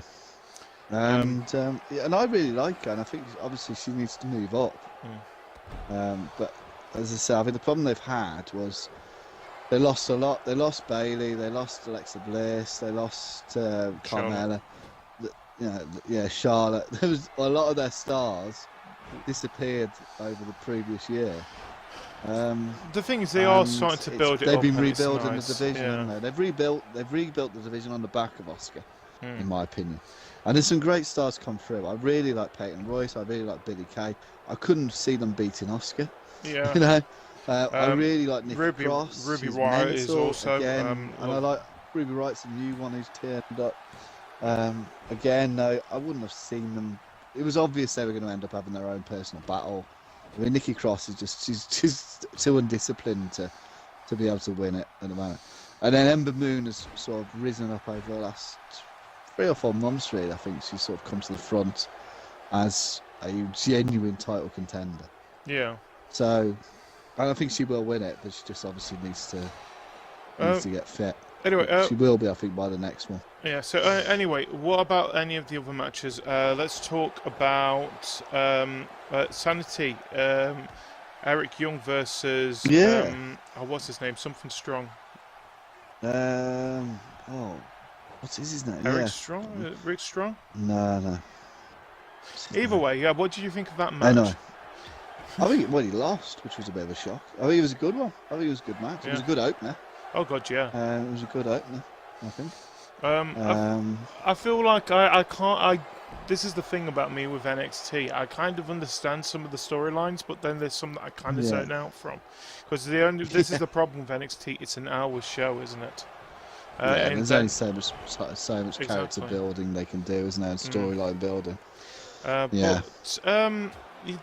And I really like her, and I think obviously she needs to move up. But as I say, I think the problem they've had was they lost a lot. They lost Bayley, they lost Alexa Bliss, they lost Carmella. Charlotte. There was a lot of their stars disappeared over the previous year. The thing is, they are starting to build it. They've been rebuilding the division, haven't they? They've rebuilt the division on the back of Asuka, in my opinion. And there's some great stars come through. I really like Peyton Royce. I really like Billie Kay. I couldn't see them beating Asuka. Yeah. You know, I really like Nikki Cross. Ruby Riott is also again, and I like Ruby Riott's a new one who's turned up. Again, no, I wouldn't have seen them. It was obvious they were going to end up having their own personal battle. I mean, Nikki Cross is she's too undisciplined to be able to win it at the moment. And then Ember Moon has sort of risen up over the last 3 or 4 months, really, I think she's sort of come to the front as a genuine title contender. Yeah. So, and I think she will win it, but she just obviously needs to get fit. Anyway, she will be, I think, by the next one. Yeah. So anyway, what about any of the other matches? Let's talk about Sanity. Eric Young versus what's his name? Something Strong. What's his name? Eric Strong? Rick Strong? No. Either way, yeah. What did you think of that match? I know. I think he lost, which was a bit of a shock. I think it was a good one. I think it was a good match. Yeah. It was a good opener. Oh god, yeah. It was a good opener, I think. I feel like I can't. This is the thing about me with NXT. I kind of understand some of the storylines, but then there's some that I kind of zone out from. Because this is the problem with NXT. It's an hour show, isn't it? And there's only so much character building they can do, isn't there? And storyline building. But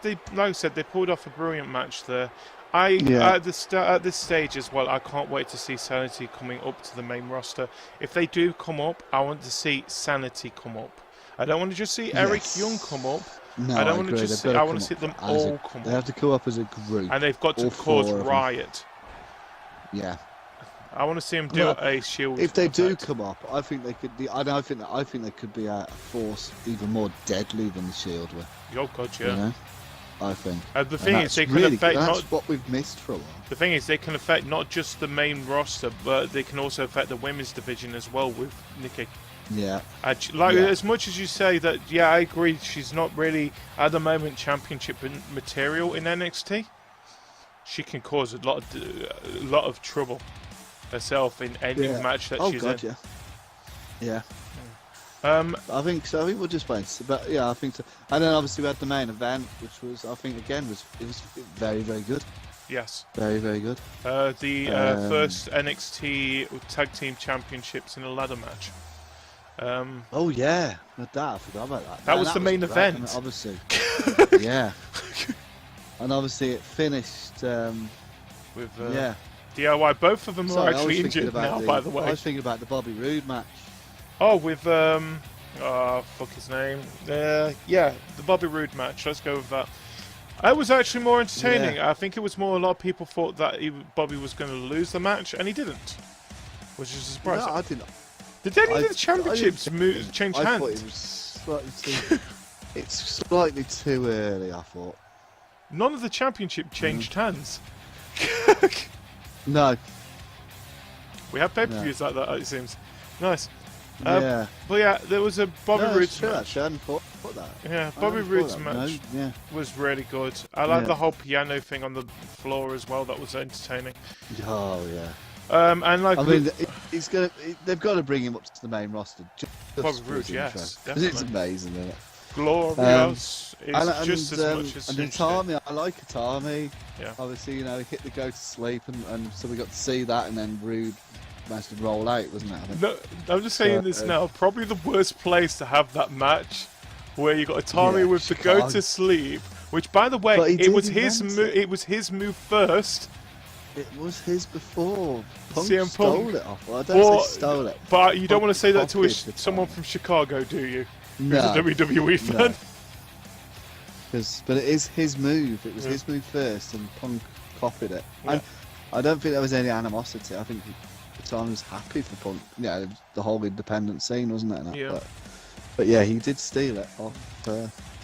they, like I said, they pulled off a brilliant match there. At this stage as well, I can't wait to see Sanity coming up to the main roster. If they do come up, I want to see Sanity come up. I don't want to just see Eric Young come up. No, I don't want to just see. I want to see them all come up. They have to come up as a group, and they've got to cause riot. Yeah. I want to see them do a Shield. If they do come up, I think they could. I think they could be a force even more deadly than the Shield were. Oh God, yeah. You know? I think. The thing is, they can affect. That's what we've missed for a while. The thing is, they can affect not just the main roster, but they can also affect the women's division as well with Nikki. Yeah. As much as you say that, I agree. She's not really at the moment championship material in NXT. She can cause a lot of trouble herself in any match that she's in. Yeah. I think so. I think we'll just wait. But yeah, I think so. And then obviously we had the main event, which was, I think, again, was very, very good. Yes. Very, very good. The first NXT Tag Team Championships in a ladder match. Oh yeah, I forgot about that. That was the main event. I mean, obviously. Yeah. And obviously it finished with DIY. Both of them are actually injured now, by the way. I was thinking about the Bobby Roode match. Oh, with fuck his name. The Bobby Roode match. Let's go with that. It was actually more entertaining. I think it was more. A lot of people thought that Bobby was going to lose the match, and he didn't, which is a surprise. No, I didn't. Did any of the championships change hands? I thought it was slightly too. It's slightly too early, I thought. None of the championship changed hands. No. We have pay-per-views like that, it seems. Nice. Yeah. But yeah, there was a Bobby Roode match. Actually, I hadn't thought that. Yeah, Bobby Roode's match was really good. I like the whole piano thing on the floor as well. That was entertaining. Oh yeah. And like, I mean, they've got to bring him up to the main roster. Bobby Roode, yes, definitely. It's amazing, isn't it? Glorious is just as much as. And Itami, I like Itami. Yeah. Obviously, he hit the go to sleep, and so we got to see that, and then Roode managed to roll out, wasn't it? I think. No, I'm just saying this now. Probably the worst place to have that match, where you got Itami with the go to sleep, which, by the way, it was his move. It was his move first. It was his before. Punk CM stole it off. Well, I don't say stole it. But you don't want to say that to someone from Chicago, do you? No. Who's a WWE fan. No. But it is his move. It was his move first, and Punk copied it. Yeah. And I don't think there was any animosity. I think Tom was happy for Punk. Yeah, the whole independent scene, wasn't it? Yeah. But yeah, he did steal it off.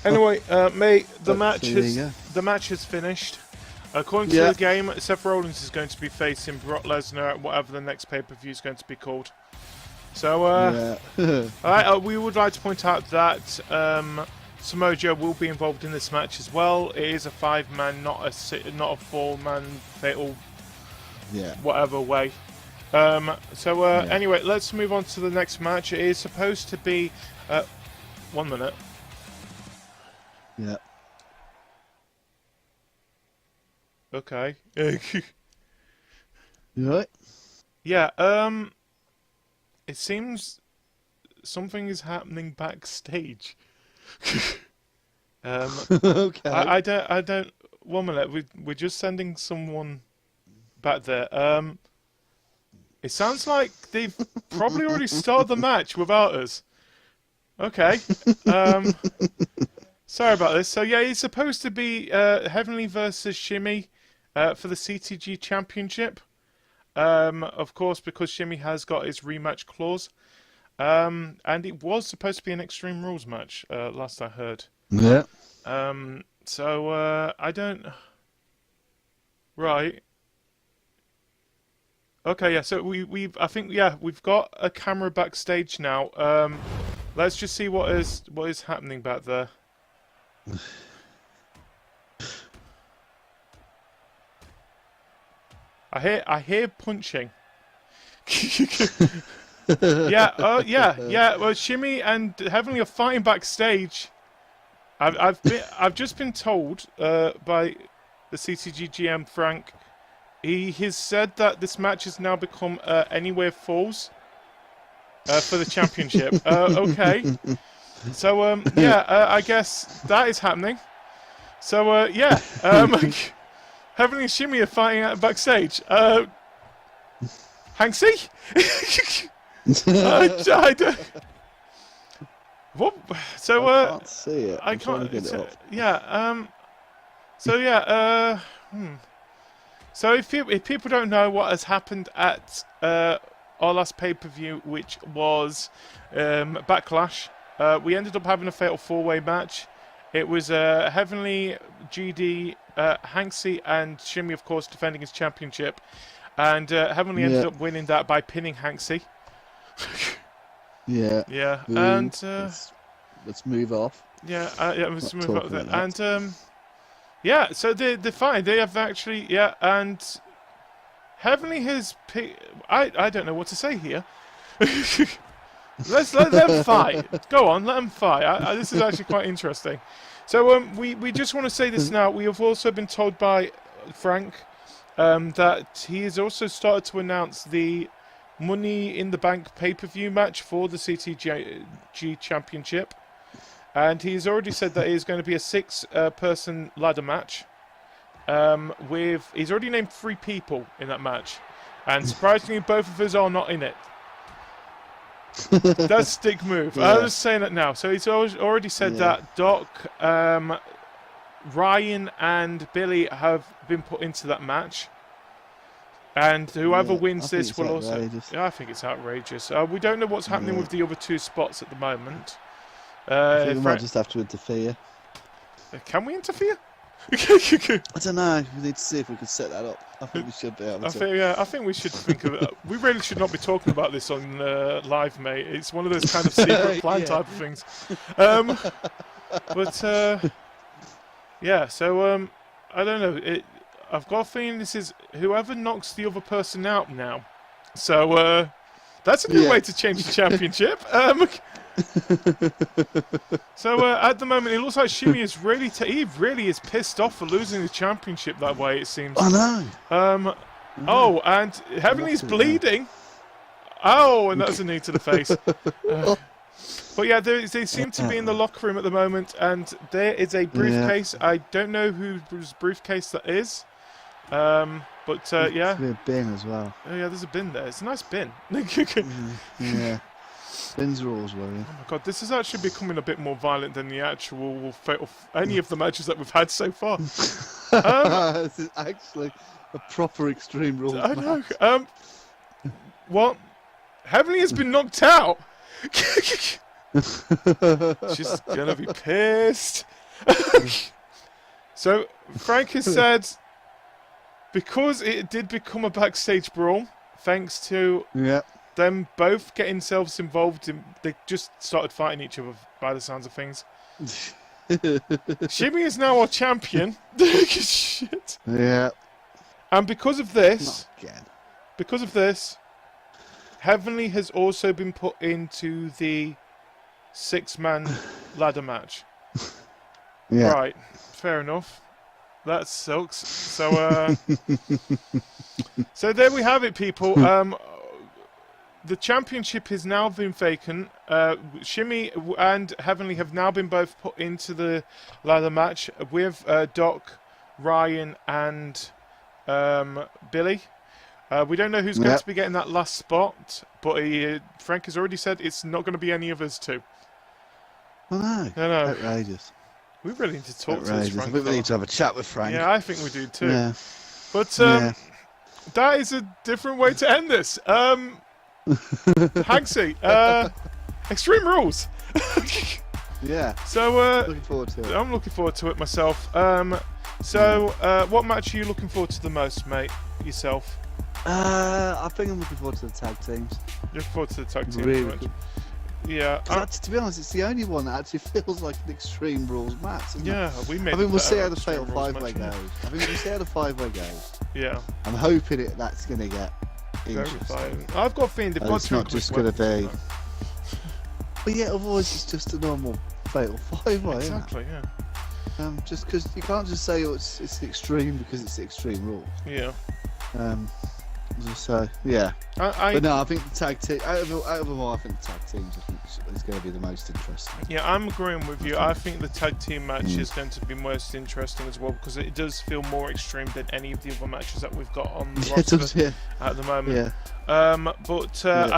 Anyway, mate, the match is finished. According to the game, Seth Rollins is going to be facing Brock Lesnar at whatever the next pay-per-view is going to be called. So, alright, we would like to point out that Samoa Joe will be involved in this match as well. It is a 5-man, not a 4-man fatal, whatever way. Anyway, let's move on to the next match. It is supposed to be 1 minute. Yeah. Okay. You right? Yeah, it seems something is happening backstage. Okay. I don't. 1 minute. We're just sending someone back there. It sounds like they've probably already started the match without us. Okay. Sorry about this. So yeah, it's supposed to be Heavenly versus Shimmy for the CTG Championship. Of course, because Shimmy has got his rematch clause. And it was supposed to be an Extreme Rules match, last I heard. Yeah. So I don't. Right. Okay, yeah. So I think we've got a camera backstage now. Let's just see what is happening back there. I hear punching. Yeah. Well, Shimmy and Heavenly are fighting backstage. I've just been told by the CTG GM Frank. He has said that this match has now become Anywhere Falls for the championship. Okay. So I guess that is happening. So Heavenly and Shimmy are fighting out backstage. Hanksy? I don't. What? So I can't see it. I I'm trying can't. to get it up. Yeah. So if people don't know what has happened at our last pay-per-view, which was Backlash, we ended up having a fatal four-way match. It was Heavenly, GD, Hanksy, and Shimmy, of course, defending his championship. And Heavenly ended up winning that by pinning Hanksy. Yeah. Yeah, Ooh, and let's move off. yeah, let's move on. About that. And yeah, so they're fine. They have actually, yeah, and Heavenly has I don't know what to say here. Let them fight. Go on, let them fight. This is actually quite interesting. So we just want to say this now. We have also been told by Frank that he has also started to announce the Money in the Bank pay-per-view match for the CTG Championship. And he's already said that it is going to be a 6-person ladder match. He's already named 3 people in that match. And surprisingly, both of us are not in it. That's a stick move. Yeah. I'm just saying that now. So he's already said that Doc, Ryan and Billy have been put into that match. And whoever wins this will also... Yeah, I think it's outrageous. We don't know what's happening with the other 2 spots at the moment. I think we might just have to interfere. Can we interfere? I don't know. We need to see if we can set that up. I think we should be able to. I think we should think of it. We really should not be talking about this on live, mate. It's one of those kind of secret plan type of things. Yeah. So I don't know. I've got a feeling this is whoever knocks the other person out now. So that's a good way to change the championship. So at the moment, it looks like Shimmy is really he really is pissed off for losing the championship that way. It seems. I know. Oh, and Heavenly's bleeding. Oh, and that's a knee to the face. But yeah, they seem to be in the locker room at the moment, and there is a briefcase. I don't know whose briefcase that is. But yeah. There's a bin as well. Oh yeah, there's a bin there. It's a nice bin. Yeah. Bins are always worrying. Oh my god, this is actually becoming a bit more violent than the actual any of the matches that we've had so far. This is actually a proper Extreme Rules match. I know. What? Heavenly has been knocked out. She's gonna be pissed. So Frank has said because it did become a backstage brawl, thanks to them both getting themselves involved in, they just started fighting each other by the sounds of things. Shimmy is now our champion. Shit. Yeah. And because of this, Heavenly has also been put into the 6-man ladder match. Yeah. Right, fair enough. That sucks. So, so there we have it, people. The championship has now been vacant. Shimmy and Heavenly have now been both put into the ladder match with Doc, Ryan, and Billy. We don't know who's going to be getting that last spot, but Frank has already said it's not going to be any of us two. I know. Outrageous. We really need to talk to this Frank. I think we need to have a chat with Frank. Yeah, I think we do too. Yeah. But that is a different way to end this. Hanksy, Extreme Rules. Yeah. So looking forward to it. I'm looking forward to it myself. What match are you looking forward to the most, mate? Yourself? I think I'm looking forward to the tag teams. Looking forward to the tag team Really match. good. Yeah. To be honest, it's the only one that actually feels like an Extreme Rules match. Yeah, we made. I mean, we'll see how the Fatal 5-Way goes. Yeah. I'm hoping that's going to get interesting. I've got a feeling they've got it's not just going to be. But yeah, otherwise it's just a normal Fatal 5-Way. Exactly. Isn't it? Just because you can't just say it's the Extreme because it's the Extreme Rules. Yeah. So yeah, but no, I think the tag team out of them all, I think the tag teams is going to be the most interesting. Yeah, I'm agreeing with you. I think the tag team match is going to be most interesting as well because it does feel more extreme than any of the other matches that we've got on the roster at the moment. Yeah. I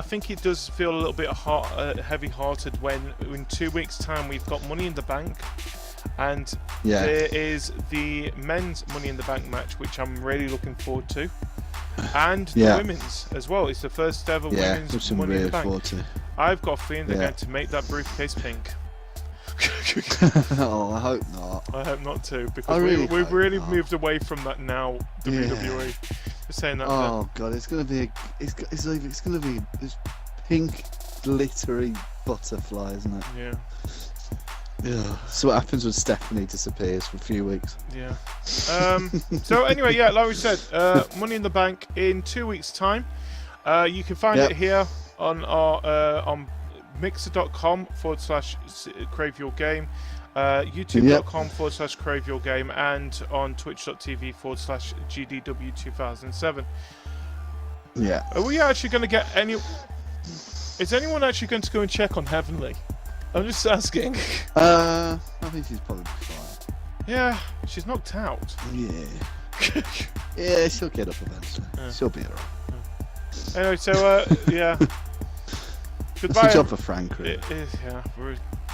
think it does feel a little bit heavy-hearted when in 2 weeks' time we've got Money in the Bank. And there is the men's Money in the Bank match, which I'm really looking forward to. And the women's as well. It's the first ever women's Money in the Bank. I've got a feeling they're going to make that briefcase pink. Oh, I hope not. I hope not too, because we've really moved away from that now. WWE. Just saying that. Oh god, it's gonna be it's gonna be this pink glittery butterfly, isn't it? Yeah. Yeah. So what happens when Stephanie disappears for a few weeks? Yeah. So anyway, like we said, Money in the Bank in 2 weeks' time. You can find it here on our on mixer.com/craveyourgame, youtube.com/craveyourgame, and on twitch.tv/GDW2007. Yeah. Are we actually going to get any? Is anyone actually going to go and check on Heavenly? I'm just asking. I think she's probably fine. Yeah, she's knocked out. Yeah. Yeah, she'll get up eventually. She'll be alright. Anyway, so yeah. Goodbye. That's a job for Frank. Really.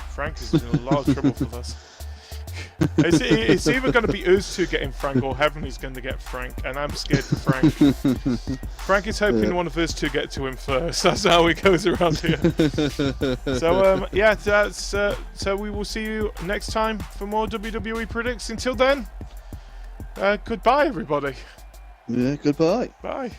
Frank is in a lot of trouble for us. It's either going to be us two getting Frank or Heavenly's going to get Frank, and I'm scared for Frank. Frank is hoping one of us two get to him first. That's how it goes around here. So so we will see you next time for more WWE Predicts. Until then, goodbye everybody. Yeah, goodbye. Bye.